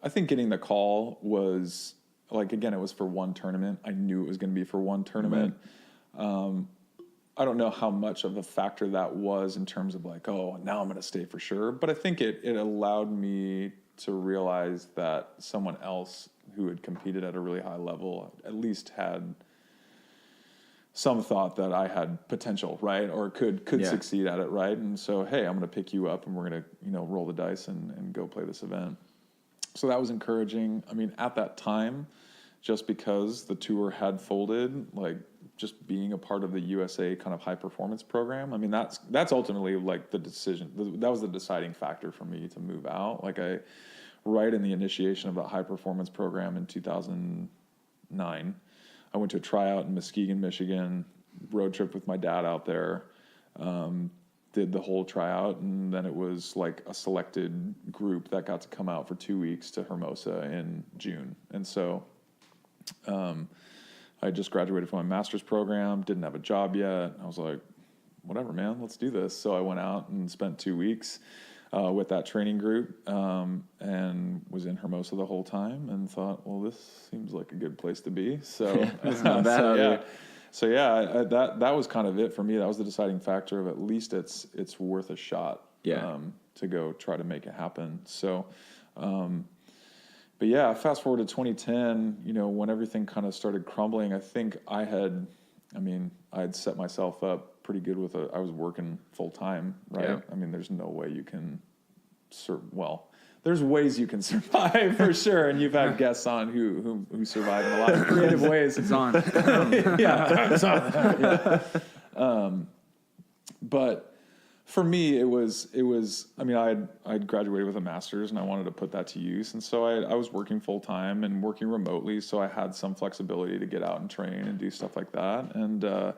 Speaker 2: I think getting the call was like, again, it was for one tournament. I knew it was going to be for one tournament. I don't know how much of a factor that was in terms of like, oh, now I'm going to stay for sure. But I think it allowed me to realize that someone else who had competed at a really high level at least had some thought that I had potential, right? Or could succeed at it, right? And so, hey, I'm going to pick you up and we're going to, roll the dice and go play this event. So that was encouraging. I mean, at that time, just because the tour had folded, like just being a part of the USA kind of high performance program, I mean, that's ultimately like the decision. That was the deciding factor for me to move out. Like right in the initiation of that high performance program in 2009, I went to a tryout in Muskegon, Michigan, road trip with my dad out there, did the whole tryout, and then it was like a selected group that got to come out for 2 weeks to Hermosa in June. And so I just graduated from my master's program, didn't have a job yet. I was like, whatever, man, let's do this. So I went out and spent 2 weeks with that training group and was in Hermosa the whole time and thought, well, this seems like a good place to be. So
Speaker 3: it's not bad out here.
Speaker 2: So yeah, that was kind of it for me. That was the deciding factor of at least it's worth a shot to go try to make it happen. So, but yeah, fast forward to 2010, when everything kind of started crumbling, I think I had set myself up pretty good I was working full time, right? Yeah. I mean, there's no way you can there's ways you can survive for sure. And you've had guests on who survive in a lot of creative ways.
Speaker 1: It's on.
Speaker 2: Yeah, it's on. But for me, it was, I'd graduated with a master's and I wanted to put that to use. And so I was working full time and working remotely. So I had some flexibility to get out and train and do stuff like that. And,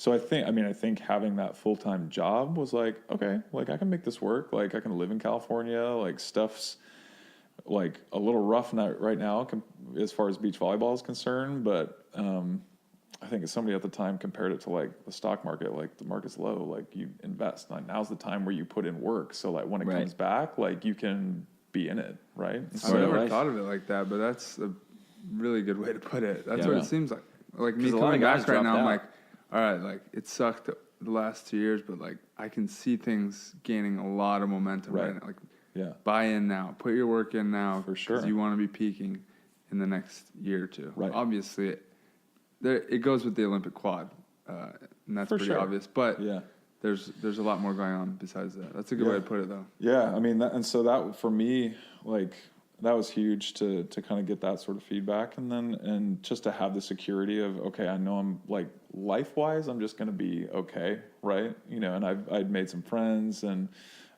Speaker 2: so I think having that full-time job was like, okay, like I can make this work. Like I can live in California, like stuff's like a little rough right now as far as beach volleyball is concerned. But, I think somebody at the time compared it to like the stock market, like the market's low, like you invest. Like now's the time where you put in work. So like when it comes back, like you can be in it. Right.
Speaker 1: I've never thought of it like that, but that's a really good way to put it. That's what it seems like. Like me coming back right now, I'm like, all right, like it sucked the last 2 years, but like I can see things gaining a lot of momentum right now. Like, buy in now, put your work in now
Speaker 2: for sure.
Speaker 1: Because you want to be peaking in the next year or two.
Speaker 2: Right.
Speaker 1: Obviously, it goes with the Olympic quad, and that's pretty obvious. But there's a lot more going on besides that. That's a good way to put it, though.
Speaker 2: Yeah, I mean, so that for me, like. That was huge to kind of get that sort of feedback and just to have the security of, okay, I know I'm like life-wise, I'm just going to be okay. Right. And I'd made some friends and,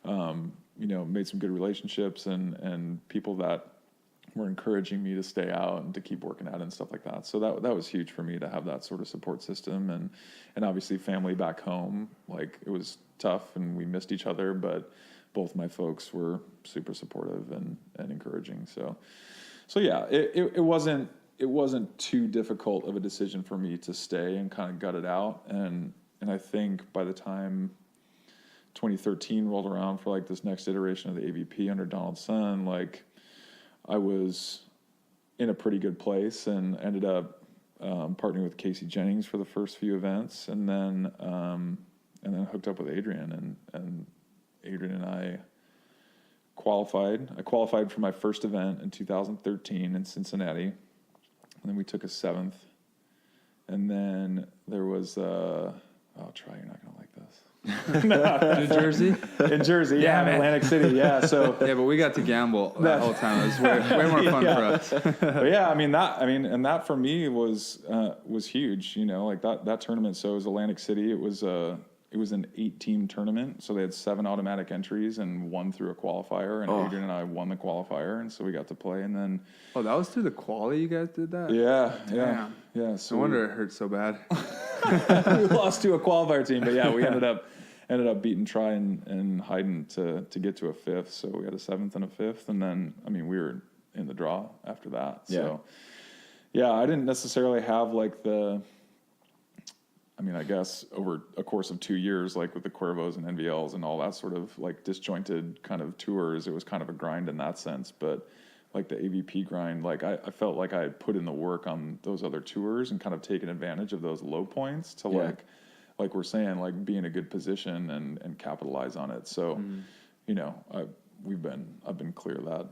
Speaker 2: made some good relationships and people that were encouraging me to stay out and to keep working at it and stuff like that. So that was huge for me to have that sort of support system and obviously family back home. Like it was tough and we missed each other, but both my folks were super supportive and encouraging. So yeah, it wasn't too difficult of a decision for me to stay and kind of gut it out. And I think by the time 2013 rolled around for like this next iteration of the AVP under Donaldson, like I was in a pretty good place and ended up partnering with Casey Jennings for the first few events, and then hooked up with Adrian and Adrian and I qualified. I qualified for my first event in 2013 in Cincinnati, and then we took a 7th. And then there was, you're not going to like this.
Speaker 1: New Jersey?
Speaker 2: In Jersey, in Atlantic City, So
Speaker 1: yeah, but we got to gamble that whole time. It was way more fun for us.
Speaker 2: But and that for me was huge. Like that tournament. So it was Atlantic City. It was an 8-team tournament, so they had 7 automatic entries and 1 through a qualifier, and Adrian and I won the qualifier, and so we got to play, and then...
Speaker 1: Oh, that was through the quali you guys did that?
Speaker 2: Yeah. So
Speaker 1: no wonder it hurt so bad.
Speaker 2: We lost to a qualifier team, but we ended up beating Try and Hayden to get to a 5th, so we had a 7th and a 5th, and then, we were in the draw after that. So, I didn't necessarily have, like, I guess over a course of 2 years, like with the Cuervos and NVLs and all that sort of like disjointed kind of tours, it was kind of a grind in that sense. But like the AVP grind, like I felt like I had put in the work on those other tours and kind of taken advantage of those low points to like we're saying, like be in a good position and capitalize on it. So, you know, I've been clear of that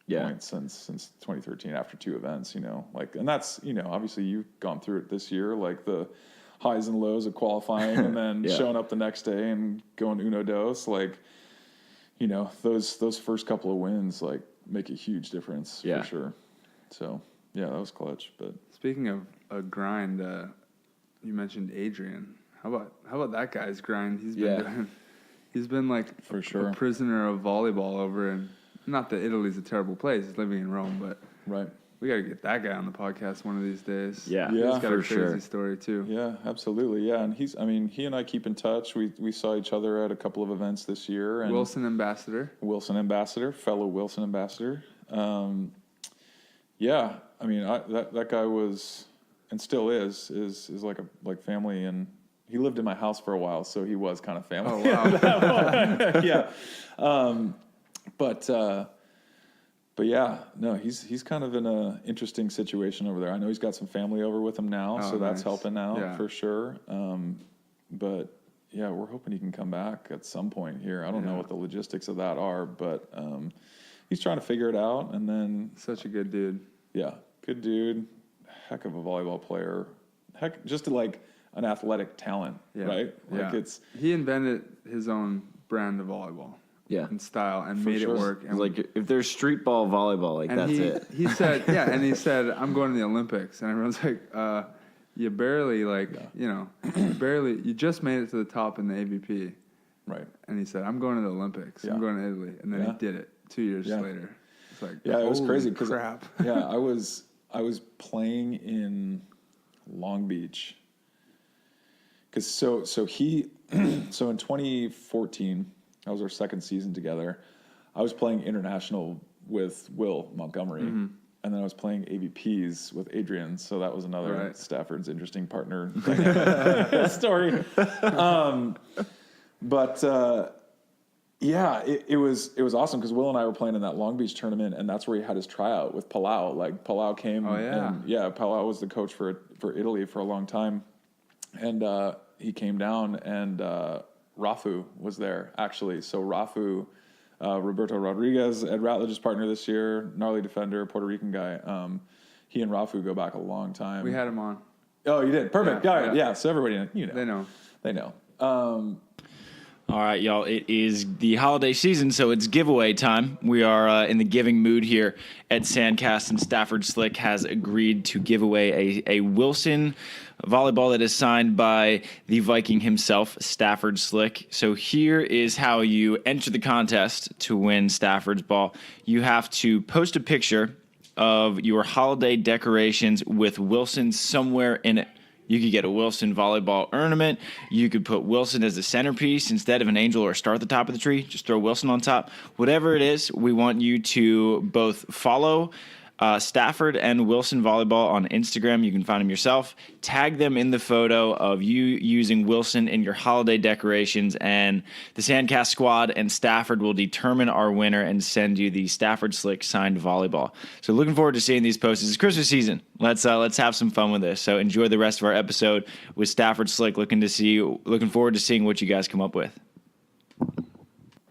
Speaker 2: point since 2013 after 2 events, you know, like, and that's, you know, obviously you've gone through it this year, like the highs and lows of qualifying and then showing up the next day and going uno dos, like, you know, those first couple of wins, like, make a huge difference for sure. So, yeah, that was clutch. But
Speaker 1: speaking of a grind, you mentioned Adrian. How about that guy's grind? He's been like
Speaker 2: for sure
Speaker 1: a prisoner of volleyball over in, not that Italy's a terrible place. He's living in Rome, but we got to get that guy on the podcast one of these days.
Speaker 3: Yeah,
Speaker 1: he's got
Speaker 3: for
Speaker 1: a crazy story too.
Speaker 2: Yeah, absolutely. Yeah, and he and I keep in touch. We saw each other at a couple of events this year. And
Speaker 1: Wilson ambassador,
Speaker 2: fellow Wilson ambassador. Yeah, I mean that guy was and still is like family, and he lived in my house for a while, so he was kind of family.
Speaker 1: Oh wow,
Speaker 2: yeah. But yeah, no, he's kind of in a interesting situation over there. I know he's got some family over with him now, so that's helping out for sure. But yeah, we're hoping he can come back at some point here. I don't know what the logistics of that are, but he's trying to figure it out. And then
Speaker 1: such a good dude.
Speaker 2: Yeah, good dude. Heck of a volleyball player. Just like an athletic talent, right? Like
Speaker 1: he invented his own brand of volleyball.
Speaker 3: Yeah.
Speaker 1: And style and made it work. And
Speaker 3: like if there's street ball volleyball, like that's it.
Speaker 1: He said, I'm going to the Olympics, and everyone's like, you barely you just made it to the top in the AVP.
Speaker 2: Right.
Speaker 1: And he said, I'm going to the Olympics. I'm going to Italy. And then he did it 2 years later. It's like,
Speaker 2: it was crazy because
Speaker 1: crap.
Speaker 2: I was playing in Long Beach. Cause so in 2014, that was our second season together. I was playing international with Will Montgomery, and then I was playing AVPs with Adrian. So that was another Stafford's interesting partner story. It was awesome because Will and I were playing in that Long Beach tournament, and that's where he had his tryout with Palau. Like Palau came, Palau was the coach for Italy for a long time, and he came down and. Rafu was there, actually. So Rafu, Roberto Rodriguez, Ed Ratledge's partner this year, gnarly defender, Puerto Rican guy. He and Rafu go back a long time.
Speaker 1: We had him on.
Speaker 2: Oh, you did? Perfect. Yeah. So everybody, They know.
Speaker 4: All right, y'all. It is the holiday season, so it's giveaway time. We are in the giving mood here at SANDCAST, and Stafford Slick has agreed to give away a Wilson volleyball that is signed by the Viking himself, Stafford Slick. So here is how you enter the contest to win Stafford's ball. You have to post a picture of your holiday decorations with Wilson somewhere in it. You could get a Wilson volleyball ornament. You could put Wilson as the centerpiece instead of an angel or a star at the top of the tree. Just throw Wilson on top. Whatever it is, we want you to both follow Stafford and Wilson Volleyball on Instagram. You can find them yourself. Tag them in the photo of you using Wilson in your holiday decorations, and the SANDCAST squad and Stafford will determine our winner and send you the Stafford Slick signed volleyball. So looking forward to seeing these posts. It's Christmas season. Let's have some fun with this. So enjoy the rest of our episode with Stafford Slick. Looking forward to seeing what you guys come up with.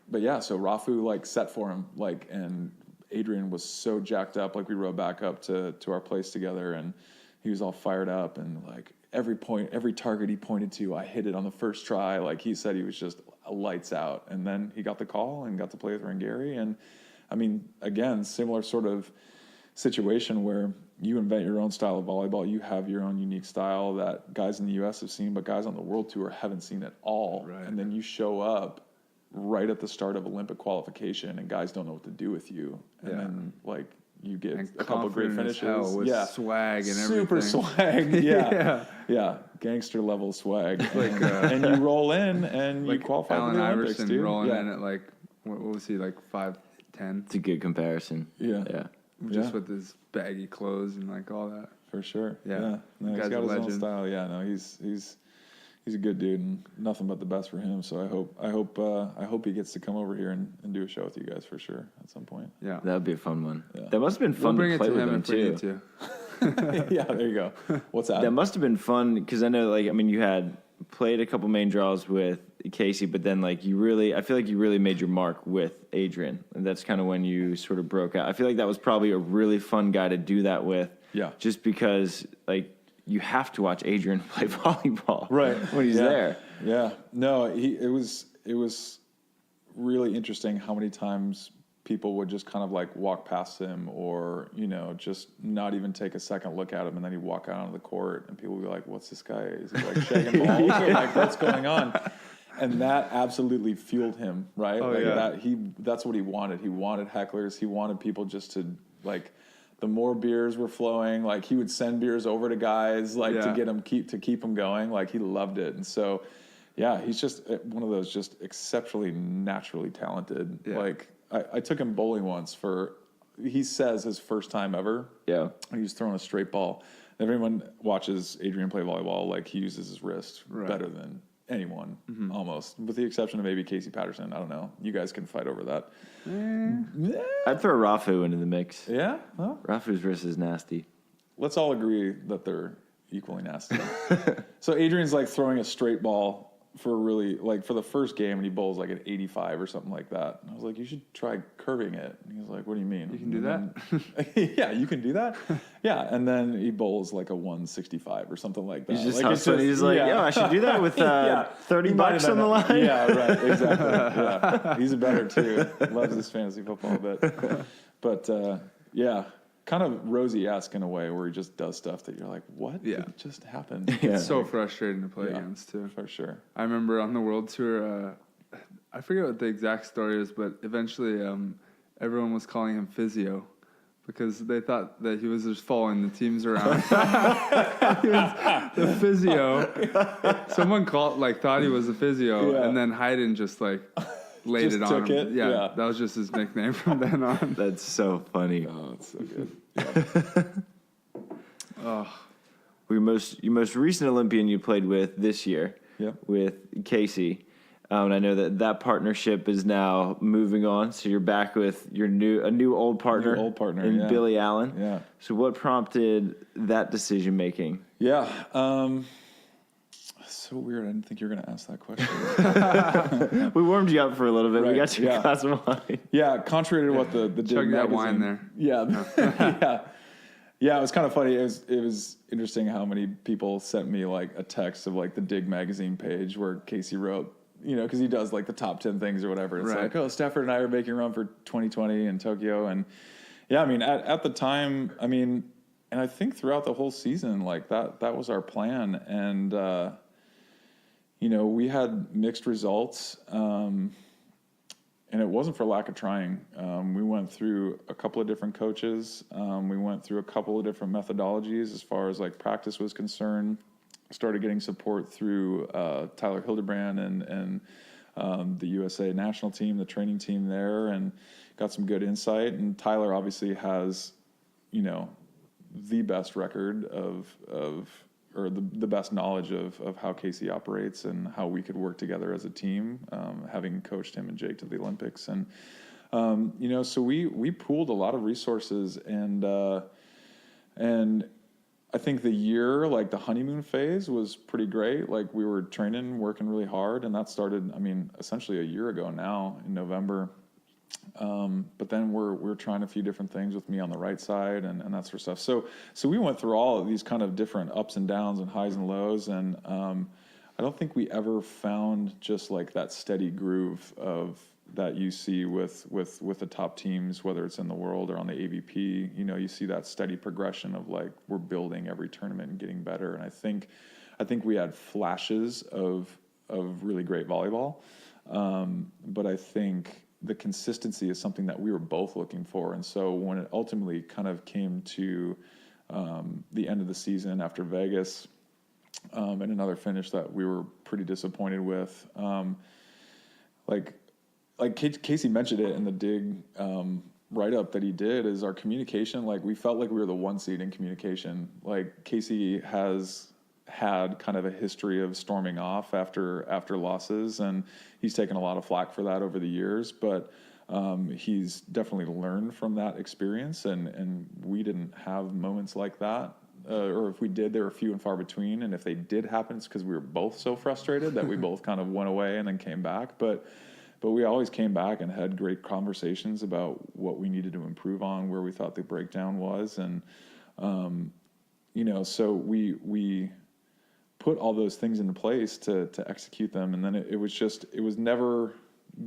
Speaker 2: But yeah, so Rafu set for him and Adrian was so jacked up. We rode back up to our place together, and he was all fired up. And every target he pointed to, I hit it on the first try. He said he was just lights out. And then he got the call and got to play with Rangeri. And I mean, again, similar sort of situation where you invent your own style of volleyball. You have your own unique style that guys in the U.S. have seen, but guys on the World Tour haven't seen at all. Right. And then you show up right at the start of Olympic qualification, and guys don't know what to do with you. And then you get a couple of great finishes.
Speaker 1: With swag and
Speaker 2: super
Speaker 1: everything.
Speaker 2: Swag. Yeah. Gangster level swag. And you roll in and you qualify for the Olympics,
Speaker 1: Iverson
Speaker 2: dude.
Speaker 1: rolling in at what was he, 5'10"?
Speaker 3: It's a good comparison.
Speaker 2: Yeah.
Speaker 1: Just with his baggy clothes and all that.
Speaker 2: For sure.
Speaker 1: Yeah.
Speaker 2: No, he's got his own style. Yeah, no, he's he's a good dude, and nothing but the best for him. So I hope he gets to come over here and do a show with you guys for sure at some point.
Speaker 1: Yeah.
Speaker 3: That would be a fun one.
Speaker 2: Yeah.
Speaker 3: That must have been
Speaker 1: We'll
Speaker 3: fun
Speaker 1: bring
Speaker 3: to
Speaker 1: it
Speaker 3: play
Speaker 1: to
Speaker 3: with
Speaker 1: him
Speaker 3: him
Speaker 1: if we need
Speaker 3: too.
Speaker 1: to.
Speaker 2: Yeah, there you go. What's that?
Speaker 3: That must have been fun because I know, like, I mean, you had played a couple main draws with Casey, but then like I feel like you really made your mark with Adrian, and that's kind of when you sort of broke out. I feel like that was probably a really fun guy to do that with.
Speaker 2: Yeah.
Speaker 3: Just because like you have to watch Adrian play volleyball,
Speaker 2: Right.
Speaker 3: when he's there.
Speaker 2: Yeah. No, it was really interesting how many times people would just kind of like walk past him or, just not even take a second look at him. And then he'd walk out onto the court and people would be like, what's this guy? Is he like shagging balls? Or like, what's going on? And that absolutely fueled him, right?
Speaker 1: Oh,
Speaker 2: like
Speaker 1: yeah.
Speaker 2: that's what he wanted. He wanted hecklers. He wanted people just to like, the more beers were flowing, like he would send beers over to guys, like to get them to keep them going. Like he loved it. And so, yeah, he's just one of those just exceptionally naturally talented.
Speaker 1: Yeah.
Speaker 2: Like I took him bowling once he says his first time ever.
Speaker 3: Yeah.
Speaker 2: He was throwing a straight ball. Everyone watches Adrian play volleyball, like he uses his wrist better than anyone, almost, with the exception of maybe Casey Patterson. I don't know. You guys can fight over that.
Speaker 3: I'd throw Rafu into the mix.
Speaker 2: Yeah? Well,
Speaker 3: Rafu's wrist is nasty.
Speaker 2: let's all agree that they're equally nasty. So Adrian's like throwing a straight ball for for the first game, and he bowls like an 85 or something like that. And I was like, you should try curving it. And he was like, what do you mean?
Speaker 1: You can do that?
Speaker 2: Yeah, you can do that? Yeah, and then he bowls like a 165 or something like that.
Speaker 3: He's just
Speaker 2: like,
Speaker 3: hustling. He's like, I should do that with
Speaker 2: Yeah.
Speaker 3: $30
Speaker 2: He might have
Speaker 3: on the
Speaker 2: been
Speaker 3: line.
Speaker 2: Yeah, right, exactly. Yeah. He's a better too. Loves his fantasy football a bit. But yeah, kind of Rosie-esque in a way where he just does stuff that you're like, what did just happen?
Speaker 3: Yeah.
Speaker 1: It's so frustrating to play against, too.
Speaker 2: For sure.
Speaker 1: I remember on the World Tour, I forget what the exact story is, but eventually everyone was calling him Physio because they thought that he was just following the teams around. He was the physio. Someone thought he was a physio, and then Hayden just laid
Speaker 2: Just
Speaker 1: it on
Speaker 2: took
Speaker 1: him.
Speaker 2: it?
Speaker 1: Yeah,
Speaker 2: Yeah.
Speaker 1: that was just his nickname from then on.
Speaker 3: That's so funny.
Speaker 2: Oh, it's so good.
Speaker 3: Your most recent Olympian you played with this year,
Speaker 2: Yep.
Speaker 3: with Casey. And I know that partnership is now moving on. So you're back with a new old partner. In
Speaker 2: yeah.
Speaker 3: Billy Allen.
Speaker 2: Yeah.
Speaker 3: So what prompted that decision making?
Speaker 2: Yeah. So weird. I didn't think you were going to ask that question.
Speaker 3: We warmed you up for a little bit. We
Speaker 2: Right,
Speaker 3: got you a
Speaker 2: yeah.
Speaker 3: glass of wine.
Speaker 2: Yeah, contrary to what the
Speaker 1: Chug
Speaker 2: Dig
Speaker 1: that
Speaker 2: magazine,
Speaker 1: wine there.
Speaker 2: Yeah, yeah. It was kind of funny. It was interesting how many people sent me like a text of like the Dig magazine page where Casey wrote, because he does like the top 10 things or whatever. It's
Speaker 1: Right.
Speaker 2: like, oh, Stafford and I are making a run for 2020 in Tokyo, and yeah, I mean, at the time, I mean, and I think throughout the whole season, like that was our plan, and we had mixed results. And it wasn't for lack of trying. We went through a couple of different coaches. We went through a couple of different methodologies as far as like practice was concerned. Started getting support through Tyler Hildebrand and the USA national team, the training team there, and got some good insight. And Tyler obviously has, the best record or the best knowledge of how Casey operates and how we could work together as a team, having coached him and Jake to the Olympics. And, so we pooled a lot of resources, and I think the year, like the honeymoon phase, was pretty great. Like we were training, working really hard, and that started, essentially a year ago now in November. But then we're trying a few different things with me on the right side and that sort of stuff. So we went through all of these kind of different ups and downs and highs and lows. And, I don't think we ever found just like that steady groove that you see with the top teams, whether it's in the world or on the AVP. You see that steady progression of like, we're building every tournament and getting better. And I think we had flashes of really great volleyball. But I think the consistency is something that we were both looking for. And so when it ultimately kind of came to the end of the season after Vegas, and another finish that we were pretty disappointed with, like Casey mentioned it in the Dig write-up that he did, is our communication. Like we felt like we were the one seed in communication. Like Casey has had kind of a history of storming off after losses, and he's taken a lot of flack for that over the years. But he's definitely learned from that experience, and we didn't have moments like that. Or if we did, they were few and far between. And if they did happen, it's because we were both so frustrated that we both kind of went away and then came back. But we always came back and had great conversations about what we needed to improve on, where we thought the breakdown was. And, so we put all those things into place to execute them. And then it was never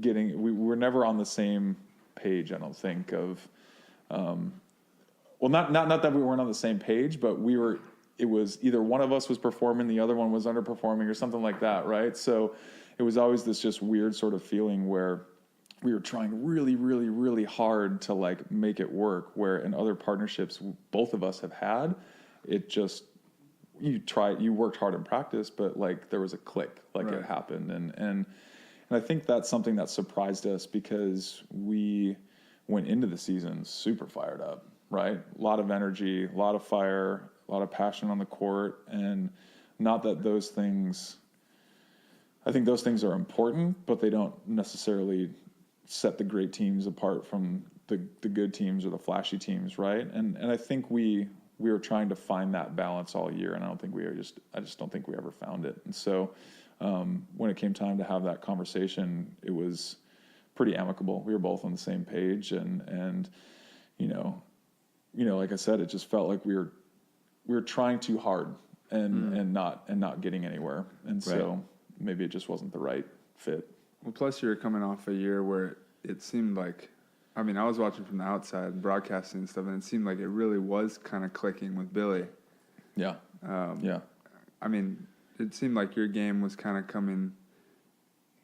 Speaker 2: we were never on the same page, I don't think, of, well, not that we weren't on the same page, but it was either one of us was performing, the other one was underperforming, or something like that, right? So it was always this just weird sort of feeling where we were trying really, really, really hard to like make it work, where in other partnerships both of us have had, it just, you worked hard in practice, but like there was a click, like
Speaker 1: right.
Speaker 2: It happened. And I think that's something that surprised us, because we went into the season super fired up, right? A lot of energy, a lot of fire, a lot of passion on the court. And not that those things, I think those things are important, but they don't necessarily set the great teams apart from the good teams or the flashy teams, right? And I think we were trying to find that balance all year, and I just don't think we ever found it. And so when it came time to have that conversation, it was pretty amicable. We were both on the same page, and like I said, it just felt like we were trying too hard and not getting anywhere. And so maybe it just wasn't the right fit.
Speaker 1: Well, plus you were coming off a year where it seemed like, I mean, I was watching from the outside, broadcasting and stuff, and it seemed like it really was kind of clicking with Billy.
Speaker 2: Yeah.
Speaker 1: I mean, it seemed like your game was kind of coming.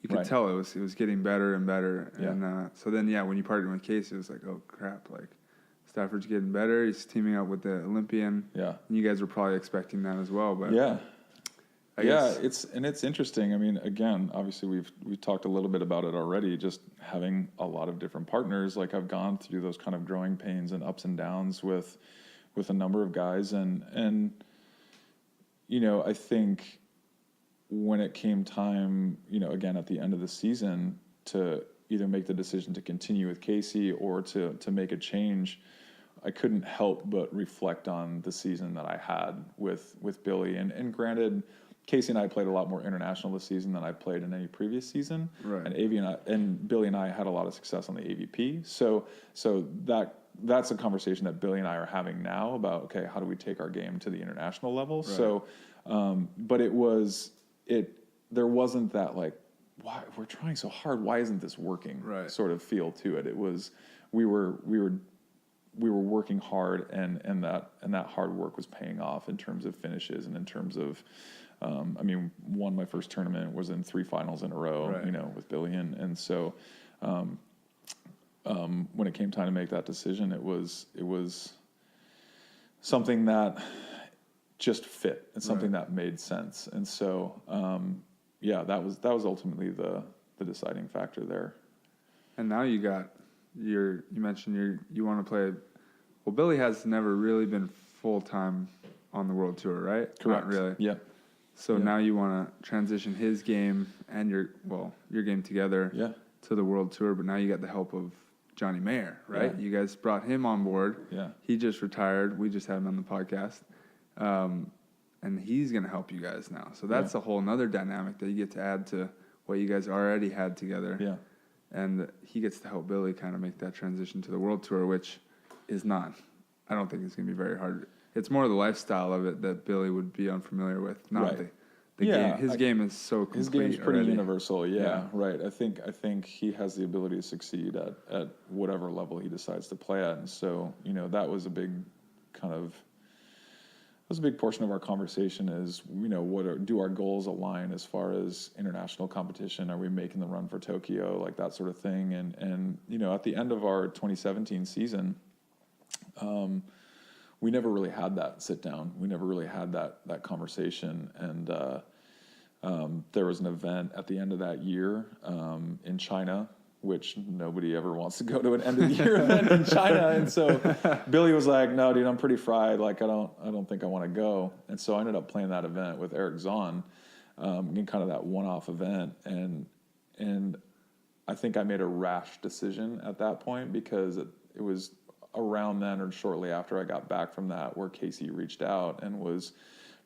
Speaker 1: You could
Speaker 2: Right.
Speaker 1: tell it was getting better and better.
Speaker 2: Yeah.
Speaker 1: And so then, when you partnered with Casey, it was like, oh crap, like Stafford's getting better. He's teaming up with the Olympian.
Speaker 2: Yeah.
Speaker 1: And you guys were probably expecting that as well, but
Speaker 2: I guess it's interesting. I mean, again, obviously we've talked a little bit about it already, just having a lot of different partners. Like I've gone through those kind of growing pains and ups and downs with a number of guys, and I think when it came time, again at the end of the season, to either make the decision to continue with Casey or to make a change, I couldn't help but reflect on the season that I had with Billy. And granted, Casey and I played a lot more international this season than I played in any previous season.
Speaker 1: Right.
Speaker 2: And Billy and I had a lot of success on the AVP. So that's a conversation that Billy and I are having now about, okay, how do we take our game to the international level? Right. So, but there wasn't that like, why we're trying so hard, why isn't this working?
Speaker 1: Right.
Speaker 2: Sort of feel to it. It was, we were working hard, and that hard work was paying off in terms of finishes and in terms of, won my first tournament, was in 3 finals in a row,
Speaker 1: right.
Speaker 2: With Billy. And so, when it came time to make that decision, it was something that just fit and something that made sense. And so, that was ultimately the deciding factor there.
Speaker 1: And now you mentioned you want to play. Well, Billy has never really been full-time on the World Tour, right?
Speaker 2: Correct.
Speaker 1: Not really.
Speaker 2: Yeah.
Speaker 1: So now you want to transition his game and your game together to the World Tour, but now you got the help of Johnny Mayer, right?
Speaker 2: Yeah.
Speaker 1: You guys brought him on board.
Speaker 2: Yeah.
Speaker 1: He just retired. We just had him on the podcast. And he's going to help you guys now. So that's a whole nother dynamic that you get to add to what you guys already had together.
Speaker 2: Yeah.
Speaker 1: And he gets to help Billy kind of make that transition to the World Tour, which is not, I don't think it's going to be very hard. It's more the lifestyle of it that Billy would be unfamiliar with, not the game. His game is so complete.
Speaker 2: His game's pretty
Speaker 1: already.
Speaker 2: universal. Yeah, right. I think he has the ability to succeed at whatever level he decides to play at. And so, that was a big kind of, that was a big portion of our conversation is, do our goals align as far as international competition? Are we making the run for Tokyo? Like that sort of thing. And at the end of our 2017 season, we never really had that sit down. We never really had that conversation. And there was an event at the end of that year in China which nobody ever wants to go to an end of the year event in China. And so Billy was like, no, dude, I'm pretty fried. Like, I don't think I want to go. And so I ended up playing that event with Eric Zahn, in kind of that one-off event. And I think I made a rash decision at that point, because it was around then or shortly after I got back from that where Casey reached out and was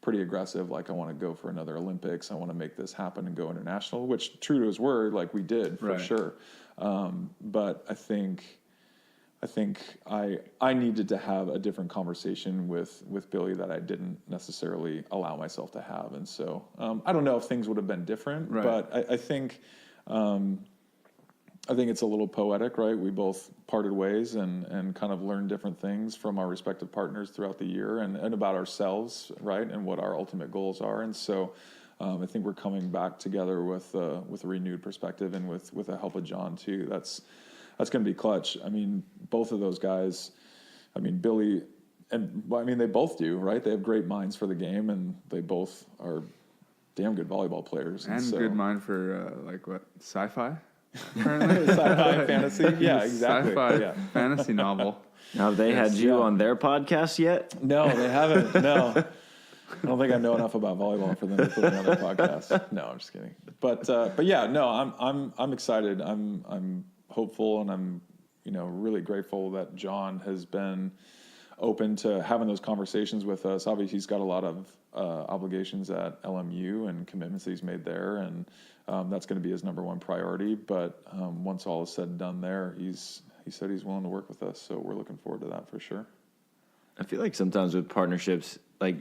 Speaker 2: pretty aggressive. Like, I want to go for another Olympics. I want to make this happen and go international, which, true to his word, like we did for sure. But I think I needed to have a different conversation with Billy that I didn't necessarily allow myself to have. And so, I don't know if things would have been different, but I think it's a little poetic, right? We both parted ways and kind of learned different things from our respective partners throughout the year and about ourselves, right? And what our ultimate goals are. And so I think we're coming back together with a renewed perspective and with the help of John too. That's going to be clutch. I mean, both of those guys, I mean, Billy and they both do, right? They have great minds for the game, and they both are damn good volleyball players.
Speaker 1: And
Speaker 2: so,
Speaker 1: good mind for sci-fi?
Speaker 2: Sci-fi fantasy, yeah, exactly.
Speaker 1: Sci-fi fantasy novel.
Speaker 3: Now, have they had you on their podcast yet?
Speaker 2: No, they haven't. No, I don't think I know enough about volleyball for them to put me on their podcast. No, I'm just kidding. But yeah, no, I'm excited. I'm hopeful, and I'm really grateful that John has been open to having those conversations with us. Obviously, he's got a lot of obligations at LMU and commitments that he's made there, and that's going to be his number one priority. But once all is said and done there, he said he's willing to work with us, so we're looking forward to that for sure.
Speaker 3: I feel like sometimes with partnerships, like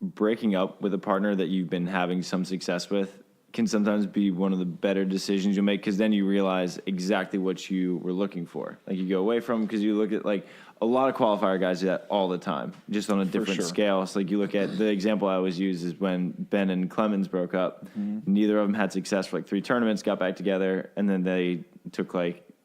Speaker 3: breaking up with a partner that you've been having some success with can sometimes be one of the better decisions you make, because then you realize exactly what you were looking for. Like, you go away from, because you look at, like, a lot of qualifier guys do that all the time, just on a different scale. So, like, you look at the example I always use is when Ben and Clemens broke up. Mm-hmm. Neither of them had success for like 3 tournaments, got back together, and then they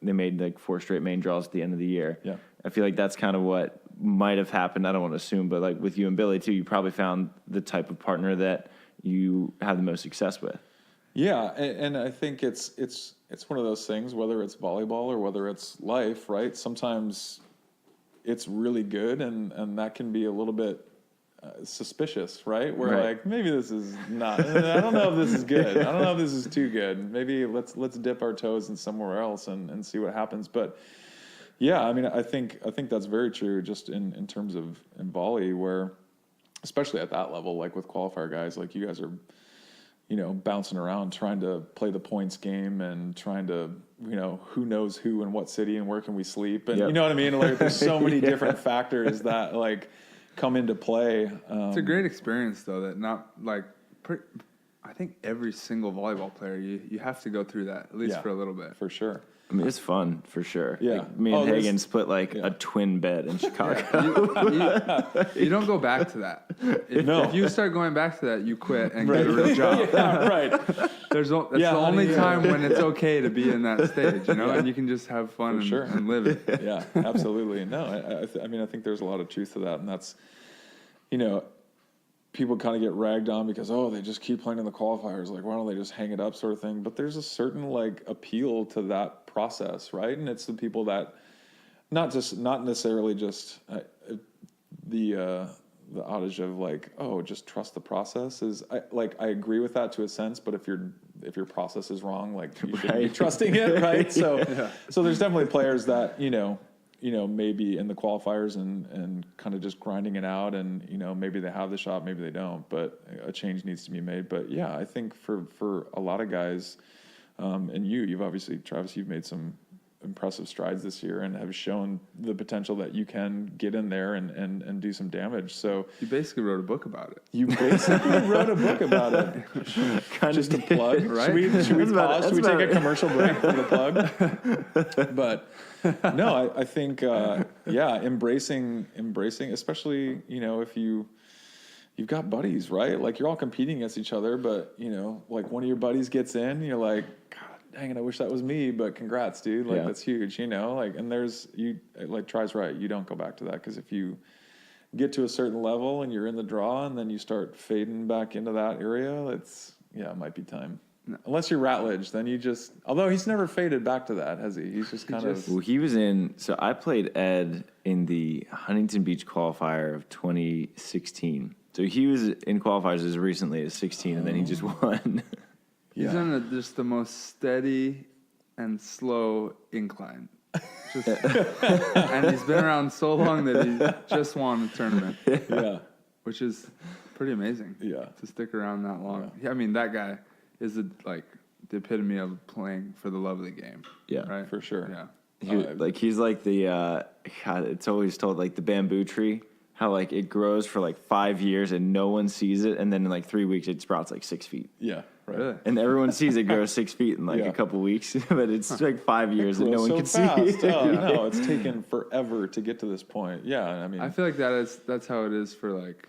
Speaker 3: made 4 straight main draws at the end of the year.
Speaker 2: Yeah.
Speaker 3: I feel like that's kind of what might have happened. I don't want to assume, but like with you and Billy too, you probably found the type of partner that you have the most success with.
Speaker 2: Yeah, and I think it's one of those things, whether it's volleyball or whether it's life, right? Sometimes it's really good, and that can be a little bit suspicious, right? Where like, maybe this is not. I don't know if this is good. I don't know if this is too good. Maybe let's dip our toes in somewhere else and see what happens. But yeah, I mean, I think that's very true. Just in terms of in volley, where especially at that level, like with qualifier guys, like you guys are, bouncing around trying to play the points game and trying to, who knows who and what city and where can we sleep. And you know what I mean? Like, there's so many different factors that like come into play.
Speaker 1: It's a great experience though, that not like, I think every single volleyball player, you have to go through that at least for a little bit.
Speaker 2: For sure.
Speaker 3: I mean, it's fun for sure.
Speaker 2: Yeah.
Speaker 3: Like, me and Hagen split a twin bed in Chicago.
Speaker 1: You don't go back to that. If you start going back to that, you quit and get a real job.
Speaker 2: Yeah, right.
Speaker 1: That's the only time when it's okay to be in that stage, and you can just have fun and live it.
Speaker 2: Yeah, absolutely. No, I mean, I think there's a lot of truth to that, and that's, people kind of get ragged on because, they just keep playing in the qualifiers. Like, why don't they just hang it up, sort of thing? But there's a certain like appeal to that process, right? And it's the people that not necessarily just the adage of like, just trust the process is I agree with that to a sense, but if your process is wrong, like you shouldn't be trusting it, right? So so there's definitely players that maybe in the qualifiers and kind of just grinding it out, and maybe they have the shot, maybe they don't, but a change needs to be made. But yeah, I think for a lot of guys, and you've obviously, Travis, you've made some impressive strides this year and have shown the potential that you can get in there and do some damage. So
Speaker 1: you basically wrote a book about it.
Speaker 2: You basically wrote a book about it. Just a plug, right? Should we pause? Should we take a commercial break for the plug? But no, I think embracing, especially if you've got buddies, right? Like, you're all competing against each other, but like one of your buddies gets in, you're like, God dang it, I wish that was me, but congrats, dude. Like, that's huge, like, and Try's right. You don't go back to that, because if you get to a certain level and you're in the draw and then you start fading back into that area, it might be time. Unless you're Ratledge, then you just. Although he's never faded back to that, has he? He's just kind of.
Speaker 3: Well, he was in. So I played Ed in the Huntington Beach qualifier of 2016. So he was in qualifiers as recently as 16, and then he just won.
Speaker 1: He's on just the most steady and slow incline. Just, and he's been around so long that he just won a tournament.
Speaker 2: Yeah.
Speaker 1: Which is pretty amazing.
Speaker 2: Yeah.
Speaker 1: To stick around that long. Yeah. I mean, that guy is the epitome of playing for the love of the game.
Speaker 3: Yeah.
Speaker 1: Right?
Speaker 2: For sure.
Speaker 1: Yeah.
Speaker 3: He's like the God, it's always told like the bamboo tree, how like it grows for like 5 years and no one sees it, and then in like 3 weeks it sprouts like 6 feet.
Speaker 2: Yeah. Right.
Speaker 1: Really?
Speaker 3: And everyone sees it grow 6 feet in like a couple weeks, but it's like 5 years and no one can see it.
Speaker 2: Oh, no, it's taken forever to get to this point. Yeah, I mean,
Speaker 1: I feel like that's how it is for like,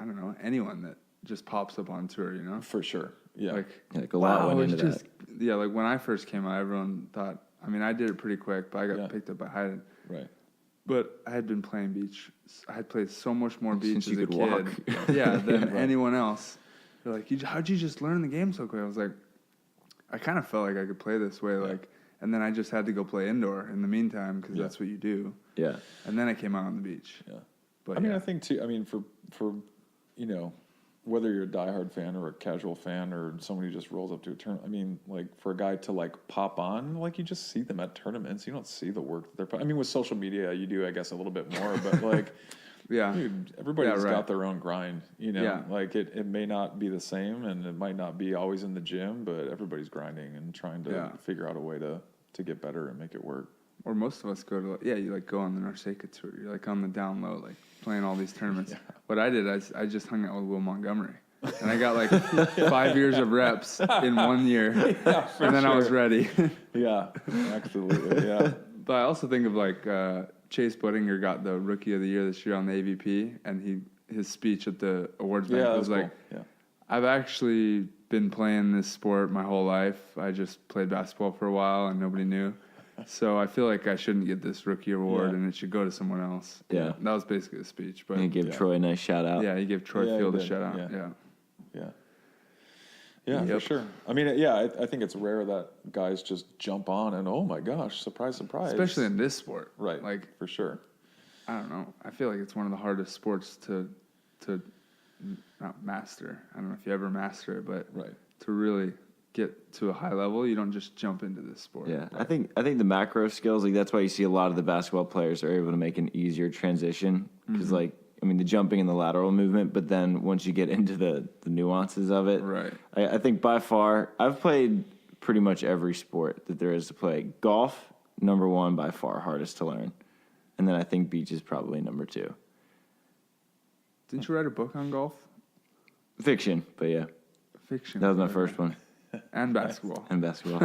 Speaker 1: I don't know, anyone that just pops up on tour, you know?
Speaker 2: for sure. Yeah.
Speaker 3: Like a lot went
Speaker 1: it's
Speaker 3: into
Speaker 1: just, yeah, like when I first came out, everyone thought, I mean, I did it pretty quick, but I got picked up by Hyden.
Speaker 2: right.
Speaker 1: But I had been playing beach. I had played so much more beach
Speaker 3: Since
Speaker 1: as
Speaker 3: you
Speaker 1: a
Speaker 3: could
Speaker 1: kid.
Speaker 3: walk.
Speaker 1: Yeah, than anyone else. They're like, how'd you just learn the game so quick? I was like, I kind of felt like I could play this way. Like, and then I just had to go play indoor in the meantime because that's what you do.
Speaker 3: Yeah.
Speaker 1: And then I came out on the beach.
Speaker 2: Yeah.
Speaker 1: But
Speaker 2: I mean, I think too. I mean, for whether you're a diehard fan or a casual fan or someone who just rolls up to a tournament. I mean, like for a guy to like pop on, like you just see them at tournaments. You don't see the work that they're. I mean, with social media, you do, I guess, a little bit more. But like, dude, everybody's got their own grind. You know, like it may not be the same, and it might not be always in the gym, but everybody's grinding and trying to figure out a way to get better and make it work.
Speaker 1: Or most of us go to, you like go on the NORCECA tour. You're like on the down low, like playing all these tournaments. What I did, I just hung out with Will Montgomery. And I got like 5 years of reps in 1 year. And then I was ready.
Speaker 2: Yeah, absolutely, yeah.
Speaker 1: But I also think of like Chase Buttinger got the Rookie of the Year this year on the AVP. And his speech at the awards banquet was like, I've actually been playing this sport my whole life. I just played basketball for a while and nobody knew. So I feel like I shouldn't get this rookie award and it should go to someone else.
Speaker 3: Yeah.
Speaker 1: That was basically the speech. But
Speaker 3: And he gave Troy a nice shout out.
Speaker 1: Yeah, he gave Troy Field a shout out.
Speaker 2: Yeah, for sure. I mean, I think it's rare that guys just jump on and, oh my gosh, surprise, surprise.
Speaker 1: Especially in this sport.
Speaker 2: Right,
Speaker 1: like
Speaker 2: for sure.
Speaker 1: I don't know. I feel like it's one of the hardest sports to not master. I don't know if you ever master it, but to really get to a high level, you don't just jump into this sport.
Speaker 3: Yeah, I think the macro skills, like that's why you see a lot of the basketball players are able to make an easier transition because, like, I mean, the jumping and the lateral movement, but then once you get into the nuances of it, I think by far, I've played pretty much every sport that there is to play. Golf, number one by far, hardest to learn, and then I think beach is probably number two.
Speaker 1: Didn't you write a book on golf?
Speaker 3: Fiction, but yeah.
Speaker 1: Fiction.
Speaker 3: That was my first one.
Speaker 1: And basketball.
Speaker 3: And basketball.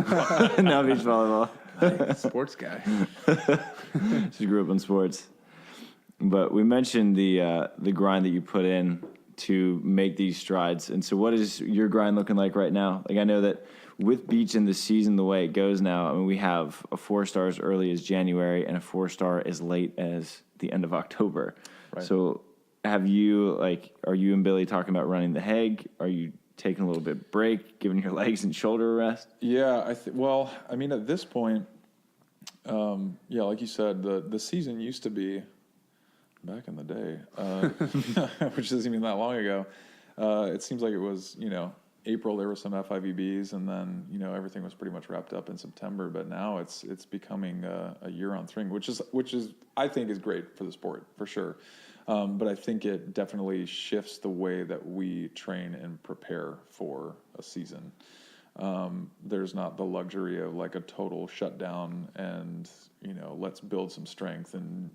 Speaker 3: Now beach volleyball.
Speaker 1: Sports guy.
Speaker 3: Just grew up in sports. But we mentioned the grind that you put in to make these strides. And so what is your grind looking like right now? Like I know that with beach in the season the way it goes now, I mean, we have a 4-star as early as January and a 4-star as late as the end of October. Right. So are you and Billy talking about running the Hague? Are you taking a little bit break, giving your legs and shoulder a rest?
Speaker 2: Yeah, well, I mean, at this point, like you said, the season used to be back in the day, which isn't even that long ago. It seems like it was, April there were some FIVBs, and then everything was pretty much wrapped up in September. But now it's becoming a year-round thing, which is I think is great for the sport for sure. But I think it definitely shifts the way that we train and prepare for a season. There's not the luxury of like a total shutdown and, let's build some strength and,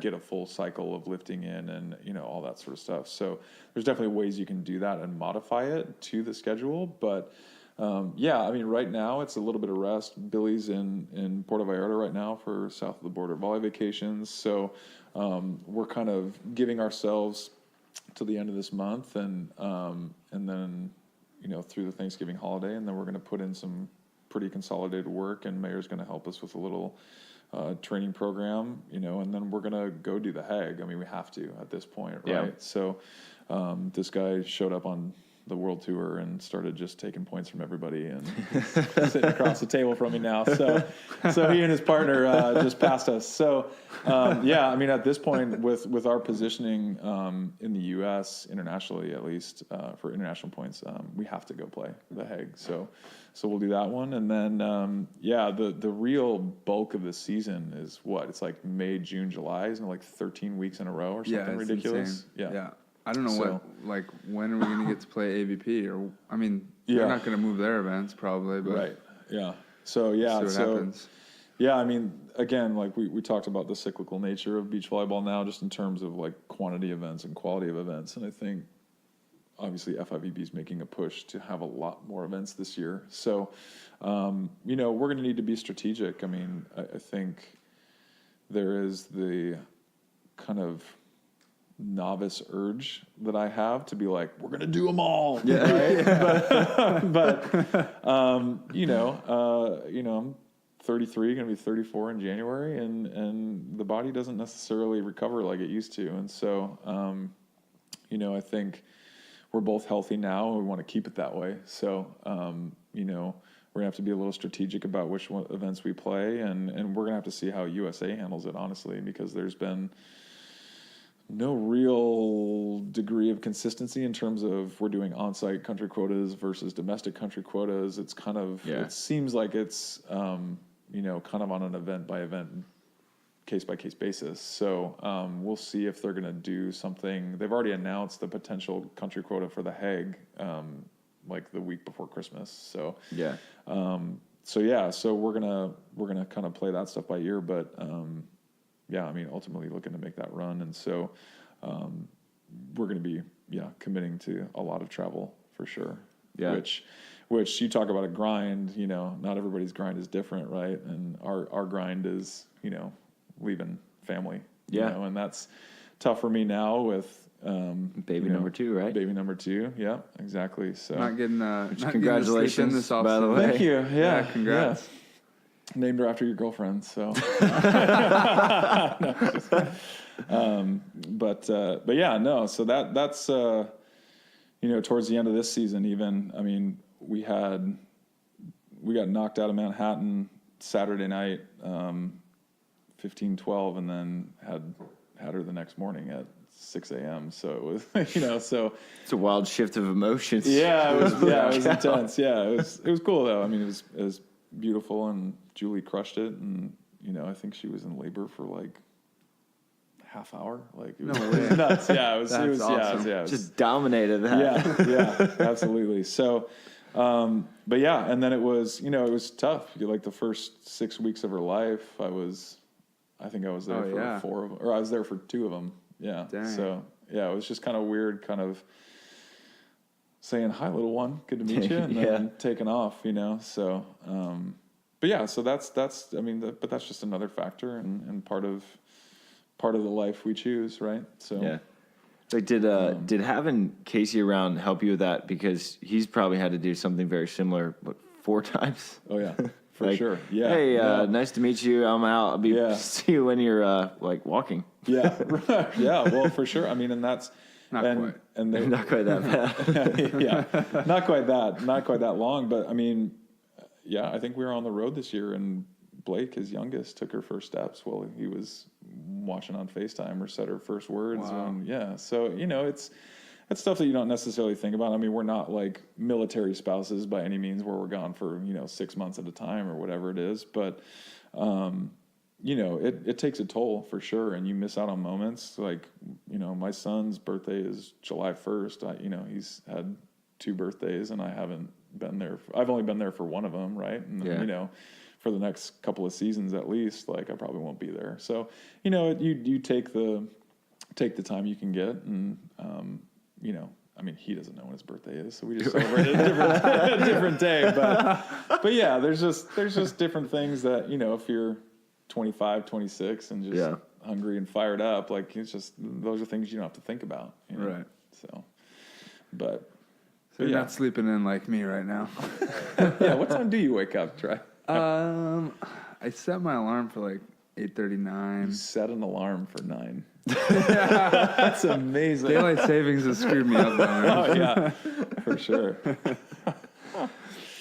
Speaker 2: get a full cycle of lifting in and, all that sort of stuff. So there's definitely ways you can do that and modify it to the schedule. But, I mean, right now it's a little bit of rest. Billy's in Puerto Vallarta right now for south of the border volley vacations. So we're kind of giving ourselves to the end of this month and then, through the Thanksgiving holiday, and then we're going to put in some pretty consolidated work, and Mayor's going to help us with a little training program, and then we're going to go do the Hague. I mean, we have to at this point, right?
Speaker 3: Yeah.
Speaker 2: So this guy showed up on the world tour and started just taking points from everybody, and he's sitting across the table from me now. So he and his partner just passed us. So yeah, I mean, at this point with our positioning in the U.S. internationally, at least for international points, we have to go play the Hague. So we'll do that one, and then yeah, the real bulk of the season is what? It's like May, June, July, isn't it like 13 weeks in a row or something ridiculous?
Speaker 1: Insane. Yeah. I don't know when are we going to get to play AVP? Or I mean, they're not going to move their events probably, but
Speaker 2: right. Yeah. So yeah.
Speaker 1: See what happens.
Speaker 2: Yeah. I mean, again, like we talked about the cyclical nature of beach volleyball now, just in terms of like quantity events and quality of events, and I think obviously FIVB is making a push to have a lot more events this year. So you know, we're going to need to be strategic. I mean, I think there is the kind of novice urge that I have to be like, we're going to do them all. Yeah. Right? but you know, I'm 33, going to be 34 in January, and the body doesn't necessarily recover like it used to. And so, you know, I think we're both healthy now, and we want to keep it that way. So, you know, we're going to have to be a little strategic about which events we play, and we're going to have to see how USA handles it, honestly, because there's been no real degree of consistency in terms of we're doing on-site country quotas versus domestic country quotas. It's kind of, it seems like it's, you know, kind of on an event-by-event, case-by-case basis. So we'll see if they're going to do something. They've already announced the potential country quota for the Hague, like the week before Christmas. So yeah, so we're gonna kind of play that stuff by ear, but yeah, I mean, ultimately looking to make that run, and so we're going to be committing to a lot of travel for sure. Yeah, which you talk about a grind. You know, not everybody's grind is different, right? And our grind is, you know, leaving family. Yeah, you know, and that's tough for me now with
Speaker 3: baby number 2, right?
Speaker 2: Baby number 2, yeah, exactly. So
Speaker 1: not getting
Speaker 3: congratulations
Speaker 1: this off
Speaker 3: by the way.
Speaker 2: Thank you. Yeah,
Speaker 1: congrats.
Speaker 2: Yeah. Named her after your girlfriend, so. But yeah, no. So that's you know, towards the end of this season, even. I mean, we got knocked out of Manhattan Saturday night, 15-12, and then had her the next morning at 6 a.m. So it was, you know, so
Speaker 3: it's a wild shift of emotions.
Speaker 2: Yeah, it was intense. Yeah, it was cool though. I mean, it was beautiful, and Julie crushed it, and you know, I think she was in labor for like half hour. Like it was,
Speaker 1: no way.
Speaker 2: It was nuts. Yeah, it was
Speaker 3: awesome.
Speaker 2: Yeah, it was,
Speaker 3: just dominated that.
Speaker 2: Yeah, absolutely. So, but yeah, and then it was, you know, it was tough. Like the first 6 weeks of her life, I think I was there for 4 of them, or I was there for 2 of them. Yeah. Dang. So yeah, it was just kind of weird, kind of saying, "Hi, little one, good to meet you," and then taking off, you know. So, but yeah, so that's I mean, but that's just another factor and part of the life we choose, right? So
Speaker 3: yeah. Like did having Casey around help you with that, because he's probably had to do something very similar, but 4 times?
Speaker 2: Oh yeah, for sure. Yeah.
Speaker 3: Hey, nice to meet you. I'm out. I'll see you when you're like walking.
Speaker 2: Yeah. Yeah. Well, for sure. I mean, and that's
Speaker 1: not quite
Speaker 3: that bad.
Speaker 2: Yeah, not quite that long. But I mean, yeah, I think we were on the road this year, and Blake, his youngest, took her first steps while he was watching on FaceTime, or said her first words.
Speaker 1: Wow.
Speaker 2: And so, you know, it's stuff that you don't necessarily think about. I mean, we're not like military spouses by any means, where we're gone for, you know, 6 months at a time or whatever it is. But, you know, it takes a toll for sure. And you miss out on moments. Like, you know, my son's birthday is July 1st. You know, he's had 2 birthdays, and I haven't been there. I've only been there for one of them. Right. And, you know, for the next couple of seasons at least, like I probably won't be there. So, you know, you take the time you can get, and, you know, I mean, he doesn't know when his birthday is, so we just celebrate a different day. But yeah, there's just different things that, you know, if you're 25, 26 and just hungry and fired up, like it's just, those are things you don't have to think about. You know? Right. So you're
Speaker 1: not sleeping in like me right now.
Speaker 2: Yeah. What time do you wake up, Trey?
Speaker 1: I set my alarm for like 8:39.
Speaker 2: You set an alarm for 9. That's amazing.
Speaker 1: Daylight savings has screwed me up, though, man.
Speaker 2: Oh yeah, for sure.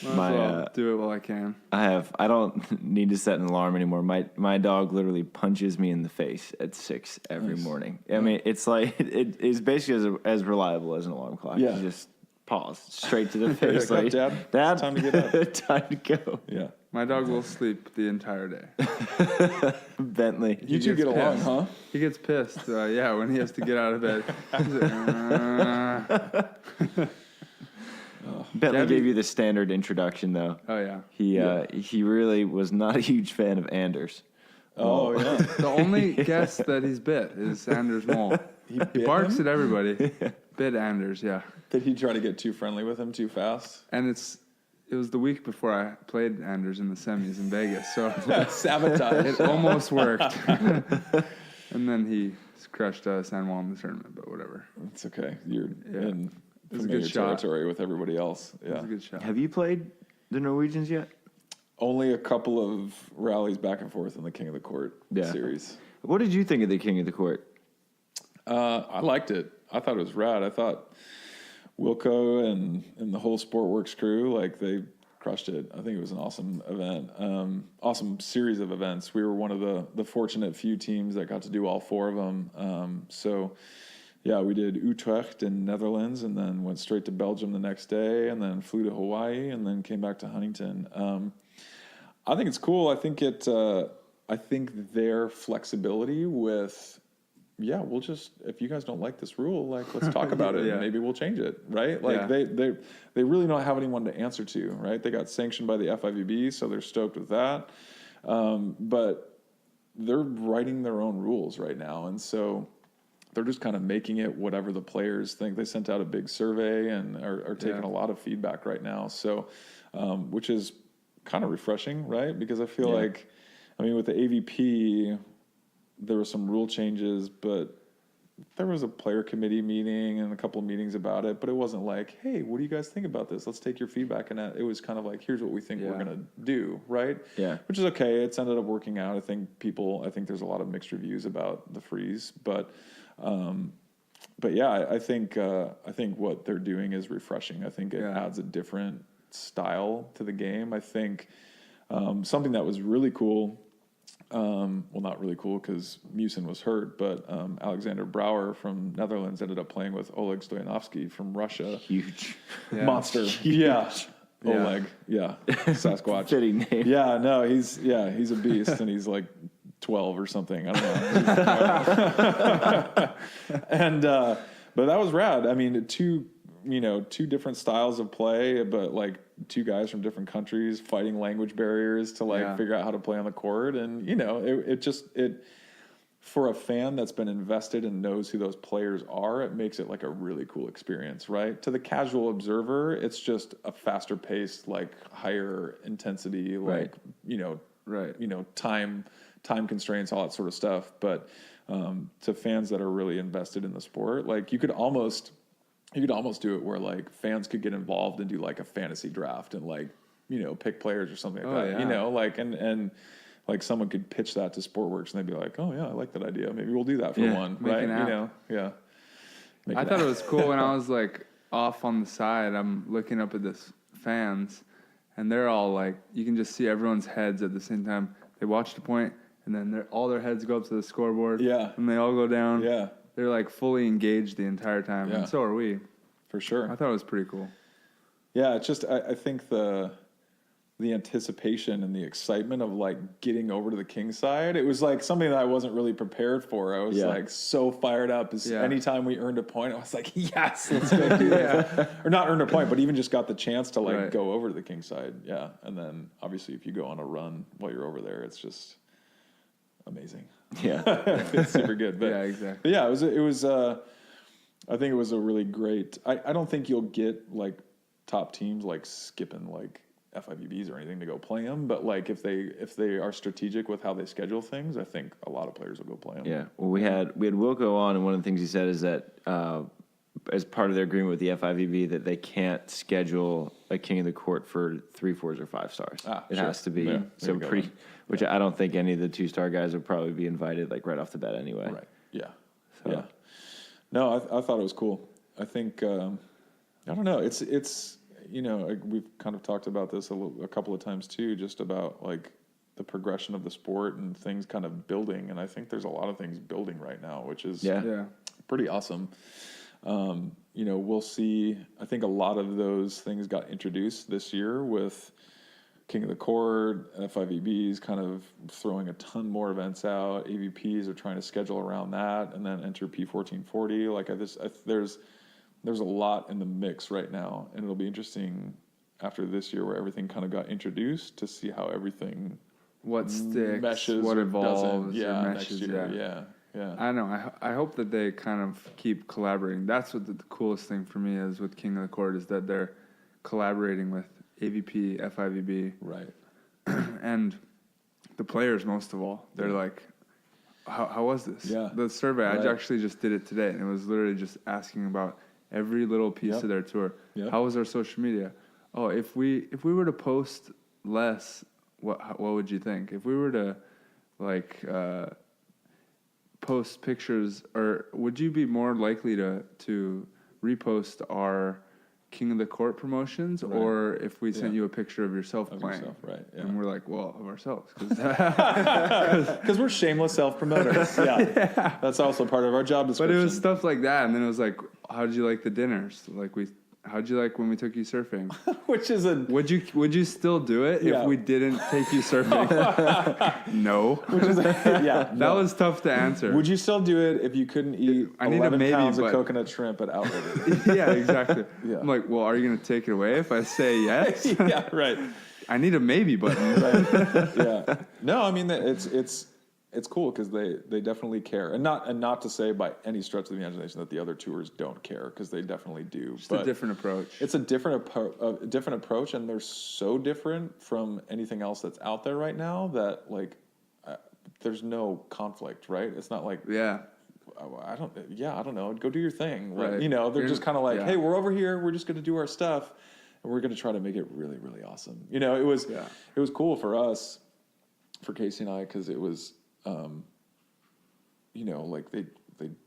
Speaker 1: Might as well do it while I can.
Speaker 3: I don't need to set an alarm anymore. My dog literally punches me in the face at 6 every morning. I mean, it's like it is basically as reliable as an alarm clock.
Speaker 2: Yeah.
Speaker 3: You just pause straight to the face.
Speaker 2: Like, Dad, it's time to get up.
Speaker 3: Time to go.
Speaker 2: Yeah.
Speaker 1: My dog will sleep the entire day.
Speaker 3: Bentley.
Speaker 2: You two get along,
Speaker 1: pissed.
Speaker 2: huh?
Speaker 1: He gets pissed, when he has to get out of bed. He's like,
Speaker 3: Bentley
Speaker 1: Gabby-
Speaker 3: gave you the standard introduction, though.
Speaker 1: Oh, yeah.
Speaker 3: He really was not a huge fan of Anders.
Speaker 2: Oh yeah.
Speaker 1: The only guest that he's bit is Anders Mole. He barks at everybody. Bit Anders, yeah.
Speaker 2: Did he try to get too friendly with him too fast?
Speaker 1: And it was the week before I played Anders in the semis in Vegas, so
Speaker 2: Sabotage.
Speaker 1: it almost worked. And then he crushed San Juan in the tournament, but whatever.
Speaker 2: It's okay. You're in
Speaker 1: It was a
Speaker 2: familiar
Speaker 1: good shot.
Speaker 2: territory with everybody else.
Speaker 1: It
Speaker 2: Yeah.
Speaker 1: was a good shot.
Speaker 3: Have you played the Norwegians yet?
Speaker 2: Only a couple of rallies back and forth in the King of the Court
Speaker 3: Yeah.
Speaker 2: series.
Speaker 3: What did you think of the King of the Court?
Speaker 2: I liked it. I thought it was rad. I thought Wilco and the whole Sportworks crew, like, they crushed it. I think it was an awesome event. Awesome series of events. We were one of the fortunate few teams that got to do all 4 of them. So yeah, we did Utrecht in Netherlands and then went straight to Belgium the next day and then flew to Hawaii and then came back to Huntington. I think it's cool. I think I think their flexibility with, we'll just, if you guys don't like this rule, like, let's talk about it.
Speaker 1: Yeah.
Speaker 2: Maybe we'll change it, right? Like,
Speaker 1: Yeah.
Speaker 2: they really don't have anyone to answer to, right? They got sanctioned by the FIVB, so they're stoked with that. But they're writing their own rules right now, and so they're just kind of making it whatever the players think. They sent out a big survey and are taking a lot of feedback right now. So, which is kind of refreshing, right? Because I feel like, I mean, with the AVP, there were some rule changes, but there was a player committee meeting and a couple of meetings about it, but it wasn't like, hey, what do you guys think about this? Let's take your feedback. And it was kind of like, here's what we think we're going to do, right?
Speaker 3: Yeah.
Speaker 2: Which is okay. It's ended up working out. I think there's a lot of mixed reviews about the freeze, but yeah, I think what they're doing is refreshing. I think it adds a different style to the game. I think something that was really cool, well, not really cool because Musin was hurt, but Alexander Brouwer from Netherlands ended up playing with Oleg Stoyanovsky from Russia.
Speaker 3: Huge.
Speaker 2: Monster. Yeah. Oleg. Yeah. Sasquatch.
Speaker 3: Fitting name.
Speaker 2: Yeah, no, he's a beast and he's like 12 or something. I don't know. And but that was rad. I mean, two different styles of play, but like 2 guys from different countries fighting language barriers to figure out how to play on the court. And it for a fan that's been invested and knows who those players are, it makes it like a really cool experience, right? To the casual observer, it's just a faster paced, like higher intensity, like, time constraints, all that sort of stuff. But to fans that are really invested in the sport, like you could almost do it where like fans could get involved and do like a fantasy draft and like, pick players or something like that, like, and like someone could pitch that to Sportworks and they'd be like, oh yeah, I like that idea. Maybe we'll do that for one. Right.
Speaker 1: I thought it was cool when I was like off on the side, I'm looking up at this fans and they're all like, you can just see everyone's heads at the same time. They watch the point and then all their heads go up to the scoreboard. Yeah. And they all go down. Yeah. They're like fully engaged the entire time, and so are we.
Speaker 2: For sure.
Speaker 1: I thought it was pretty cool.
Speaker 2: Yeah, it's just I think the anticipation and the excitement of like getting over to the king side, it was like something that I wasn't really prepared for. I was like so fired up. Anytime we earned a point, I was like, yes, let's go do this. Or not earned a point, but even just got the chance to like go over to the king side. Yeah, and then obviously if you go on a run while you're over there, it's just amazing. Yeah, it's super good. But
Speaker 1: exactly.
Speaker 2: But yeah, it was. I think it was a really great. I don't think you'll get like top teams like skipping like FIVBs or anything to go play them. But like if they are strategic with how they schedule things, I think a lot of players will go play them.
Speaker 3: Yeah. Well, we had Wilco on, and one of the things he said is that as part of their agreement with the FIVB that they can't schedule a King of the Court for 3, 4s, or 5 stars. It
Speaker 2: sure.
Speaker 3: has to be
Speaker 2: Yeah,
Speaker 3: so
Speaker 2: there you
Speaker 3: pretty,
Speaker 2: go.
Speaker 3: which I don't think any of the 2-star guys would probably be invited like right off the bat anyway.
Speaker 2: Right. Yeah.
Speaker 3: So-
Speaker 2: Yeah. No, I thought it was cool. I think, I don't know. It's, you know, we've kind of talked about this a couple of times too, just about like the progression of the sport and things kind of building. And I think there's a lot of things building right now, which is
Speaker 3: Yeah.
Speaker 2: pretty awesome. You know, we'll see. I think a lot of those things got introduced this year with King of the Court, FIVBs kind of throwing a ton more events out. AVPs are trying to schedule around that, and then enter P1440. Like there's a lot in the mix right now, and it'll be interesting after this year where everything kind of got introduced to see how everything
Speaker 1: What sticks,
Speaker 2: meshes
Speaker 1: what
Speaker 2: or
Speaker 1: evolves,
Speaker 2: doesn't. Yeah,
Speaker 1: or
Speaker 2: next
Speaker 1: meshes.
Speaker 2: year.
Speaker 1: Yeah.
Speaker 2: Yeah.
Speaker 1: I know. I hope that they kind of keep collaborating. That's what the coolest thing for me is with King of the Court is that they're collaborating with AVP, FIVB,
Speaker 2: Right.
Speaker 1: and the players most of all. They're like, how was this?
Speaker 2: Yeah.
Speaker 1: The survey,
Speaker 2: Right.
Speaker 1: I actually just did it today, and it was literally just asking about every little piece
Speaker 2: Yep.
Speaker 1: of their tour.
Speaker 2: Yep.
Speaker 1: How was our social media? Oh, if we were to post less, what would you think? If we were to like post pictures, or would you be more likely to repost our King of the Court promotions,
Speaker 2: Right.
Speaker 1: or if we sent
Speaker 2: Yeah.
Speaker 1: you a picture of yourself
Speaker 2: Of
Speaker 1: playing?
Speaker 2: yourself, right, yeah.
Speaker 1: And we're like, well, of ourselves. 'Cause
Speaker 2: Because we're shameless self-promoters. Yeah. That's also part of our job
Speaker 1: but
Speaker 2: description.
Speaker 1: it was stuff like that, and then it was like, how did you like the dinners? Like how'd you like when we took you surfing?
Speaker 2: Which is a...
Speaker 1: Would you still do it
Speaker 2: Yeah.
Speaker 1: if we didn't take you surfing? No.
Speaker 2: Which is yeah.
Speaker 1: That was tough to answer.
Speaker 2: Would you still do it if you couldn't eat
Speaker 1: I need a
Speaker 2: 11
Speaker 1: maybe,
Speaker 2: pounds of
Speaker 1: but-
Speaker 2: coconut shrimp at Outrigger?
Speaker 1: Yeah, exactly.
Speaker 2: Yeah.
Speaker 1: I'm like, well, are you going to take it away if I say yes?
Speaker 2: Yeah, right.
Speaker 1: I need a maybe button.
Speaker 2: Yeah. No, I mean, it's cool because they definitely care. And not to say by any stretch of the imagination that the other tours don't care, because they definitely do.
Speaker 1: Just a different approach.
Speaker 2: It's a different approach, and they're so different from anything else that's out there right now that like there's no conflict, right? It's not like
Speaker 1: Yeah.
Speaker 2: I don't know. Go do your thing. Like,
Speaker 1: Right.
Speaker 2: you know, they're just kind of like,
Speaker 1: Yeah.
Speaker 2: hey, we're over here. We're just going to do our stuff, and we're going to try to make it really, really awesome. You know, it was cool for us, for Casey and I, because it was, you know, like they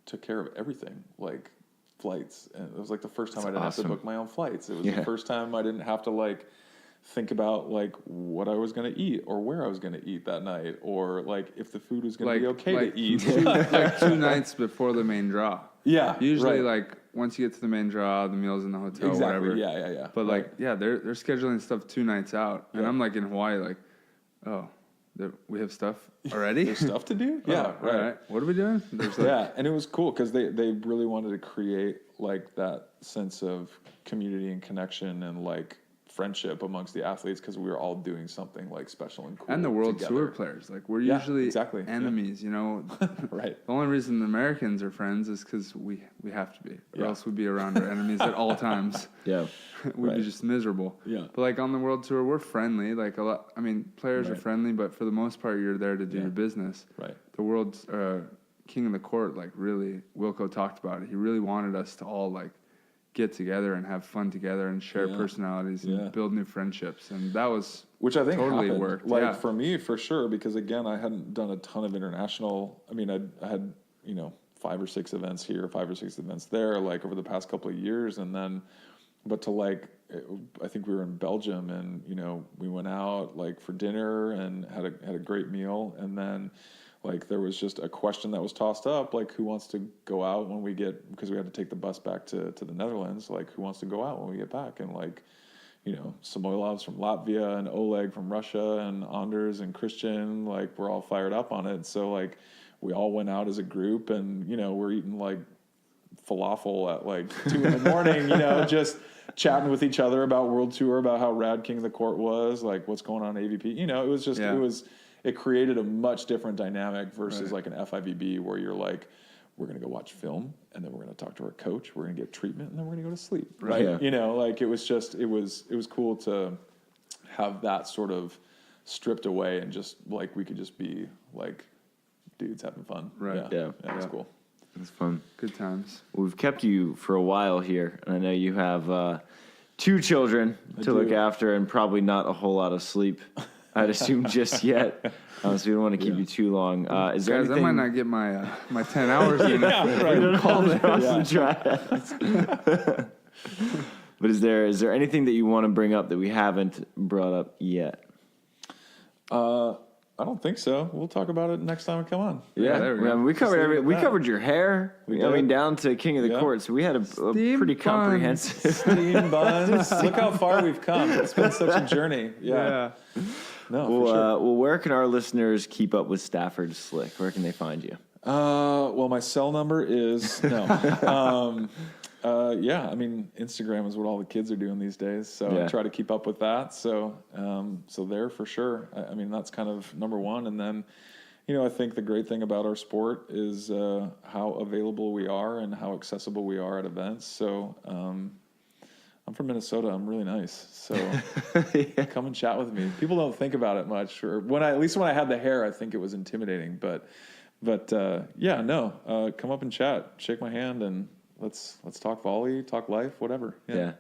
Speaker 2: took care of everything, like flights, and it was like the first time I didn't have to book my own flights. It was the first time I didn't have to like think about like what I was going to eat or where I was going to eat that night, or like if the food was going to be okay to eat.
Speaker 1: like 2 nights before the main draw.
Speaker 2: Yeah,
Speaker 1: Usually,
Speaker 2: right.
Speaker 1: like once you get to the main draw, the meal's in the hotel,
Speaker 2: Exactly.
Speaker 1: whatever.
Speaker 2: Yeah.
Speaker 1: But like, yeah, they're scheduling stuff 2 nights out, and
Speaker 2: Yeah.
Speaker 1: I'm like in Hawaii, like, oh, we have stuff already.
Speaker 2: There's stuff to do. Yeah,
Speaker 1: Oh, all right. What are we doing? There's like,
Speaker 2: Yeah, and it was cool because they really wanted to create like that sense of community and connection and like friendship amongst the athletes, because we were all doing something like special and cool.
Speaker 1: and the world
Speaker 2: together.
Speaker 1: tour players, like we're
Speaker 2: Yeah,
Speaker 1: usually
Speaker 2: exactly, yeah.
Speaker 1: enemies, you know.
Speaker 2: Right.
Speaker 1: The only reason the Americans are friends is because we have to be, or
Speaker 2: Yeah.
Speaker 1: else we'd be around our enemies at all times.
Speaker 3: Yeah.
Speaker 1: We'd
Speaker 2: Right.
Speaker 1: be just miserable.
Speaker 2: Yeah.
Speaker 1: But like on the world tour, we're friendly. Like a lot. I mean, players are
Speaker 2: Right.
Speaker 1: friendly, but for the most part, you're there to do
Speaker 2: Yeah.
Speaker 1: your business.
Speaker 2: Right.
Speaker 1: The world's King of the Court, like really, Wilco talked about it. He really wanted us to all like get together and have fun together and share
Speaker 2: Yeah.
Speaker 1: personalities and
Speaker 2: Yeah.
Speaker 1: build new friendships, and that was
Speaker 2: Which I think
Speaker 1: totally
Speaker 2: happened.
Speaker 1: worked.
Speaker 2: Like
Speaker 1: yeah.
Speaker 2: for me, for sure, because again, I hadn't done a ton of international. I mean, I had, you know, 5 or 6 events here, 5 or 6 events there, like over the past couple of years, and then, but to like, I think we were in Belgium, and you know, we went out like for dinner and had a great meal, and then like there was just a question that was tossed up, like who wants to go out when we get, because we had to take the bus back to the Netherlands, like who wants to go out when we get back, and like, you know, Samoilov's from Latvia and Oleg from Russia and Anders and Christian, like we're all fired up on it. So like we all went out as a group, and you know, we're eating like falafel at like 2 a.m, you know, just chatting with each other about World Tour, about how rad King of the Court was, like what's going on in AVP. You know, it was just, it created a much different dynamic versus like an FIVB where you're like, we're going to go watch film, and then we're going to talk to our coach, we're going to get treatment, and then we're going to go to sleep. Right.
Speaker 3: Yeah.
Speaker 2: You know, like it was just, it was cool to have that sort of stripped away, and just like, we could just be like dudes having fun.
Speaker 1: Right.
Speaker 2: Yeah.
Speaker 3: Yeah.
Speaker 2: It was cool.
Speaker 3: It's fun.
Speaker 1: Good times.
Speaker 3: We've kept you for a while here, and I know you have 2 children to look after and probably not a whole lot of sleep, I'd assume, just yet. So we don't want to keep you too long. Is there
Speaker 1: Guys,
Speaker 3: anything...
Speaker 1: I might not get my 10 hours in.
Speaker 3: But is there anything that you want to bring up that we haven't brought up yet?
Speaker 2: I don't think so. We'll talk about it next time we come on.
Speaker 3: Yeah,
Speaker 1: there we go.
Speaker 3: I mean, we covered we covered your hair. I mean,
Speaker 2: did.
Speaker 3: down to King of the Court. So we had a
Speaker 1: Steam
Speaker 3: pretty
Speaker 1: buns.
Speaker 3: comprehensive.
Speaker 2: Steam buns. Look how far we've come. It's been such a journey. Yeah. No, for sure.
Speaker 3: Well, where can our listeners keep up with Stafford Slick? Where can they find you?
Speaker 2: Well, my cell number is no. Yeah, I mean, Instagram is what all the kids are doing these days, so I try to keep up with that. So, so there for sure. I mean, that's kind of number one. And then, I think the great thing about our sport is how available we are and how accessible we are at events. So, I'm from Minnesota. I'm really nice. So come and chat with me. People don't think about it much, or at least when I had the hair, I think it was intimidating. But come up and chat, shake my hand, and let's talk volley, talk life, whatever. Yeah.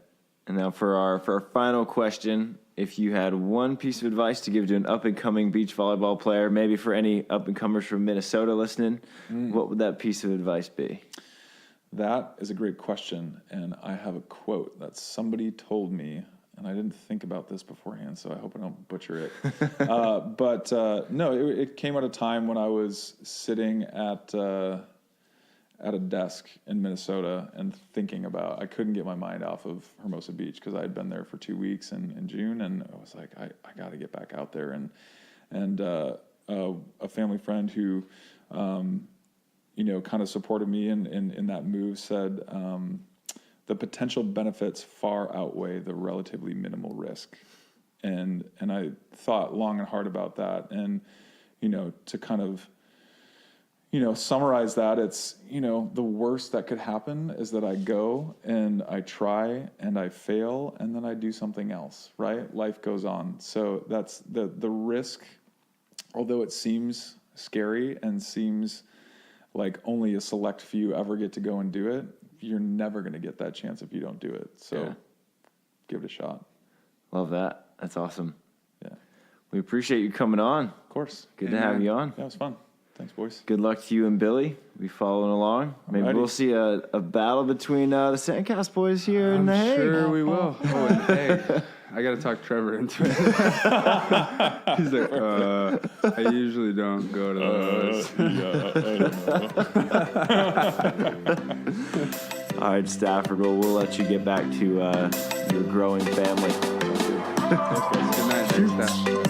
Speaker 3: And now for our final question, if you had one piece of advice to give to an up and coming beach volleyball player, maybe for any up and comers from Minnesota listening, what would that piece of advice be?
Speaker 2: That is a great question, and I have a quote that somebody told me, and I didn't think about this beforehand, so I hope I don't butcher it. No, it came at a time when I was sitting at a desk in Minnesota and thinking about, I couldn't get my mind off of Hermosa Beach because I had been there for 2 weeks in June, and I was like, I got to get back out there. And a family friend who, kind of supported me in that move said, the potential benefits far outweigh the relatively minimal risk. And I thought long and hard about that. And, to kind of, summarize that, it's, the worst that could happen is that I go and I try and I fail and then I do something else, right? Life goes on. So that's the risk, although it seems scary and seems like only a select few ever get to go and do it, you're never going to get that chance if you don't do it. So give it a shot.
Speaker 3: Love that. That's awesome.
Speaker 2: Yeah.
Speaker 3: We appreciate you coming on.
Speaker 2: Of course.
Speaker 3: Good to have you on.
Speaker 2: Yeah, it was fun. Thanks, boys.
Speaker 3: Good luck to you and Billy. Be following along. Maybe we'll see a battle between the SANDCAST boys here in The Hague.
Speaker 1: Sure we will. Oh, and hey, I got to talk Trevor into it. He's like, I usually don't go to those.
Speaker 3: All right, Stafford, we'll let you get back to your growing family.
Speaker 1: Good night. Thanks, Staff.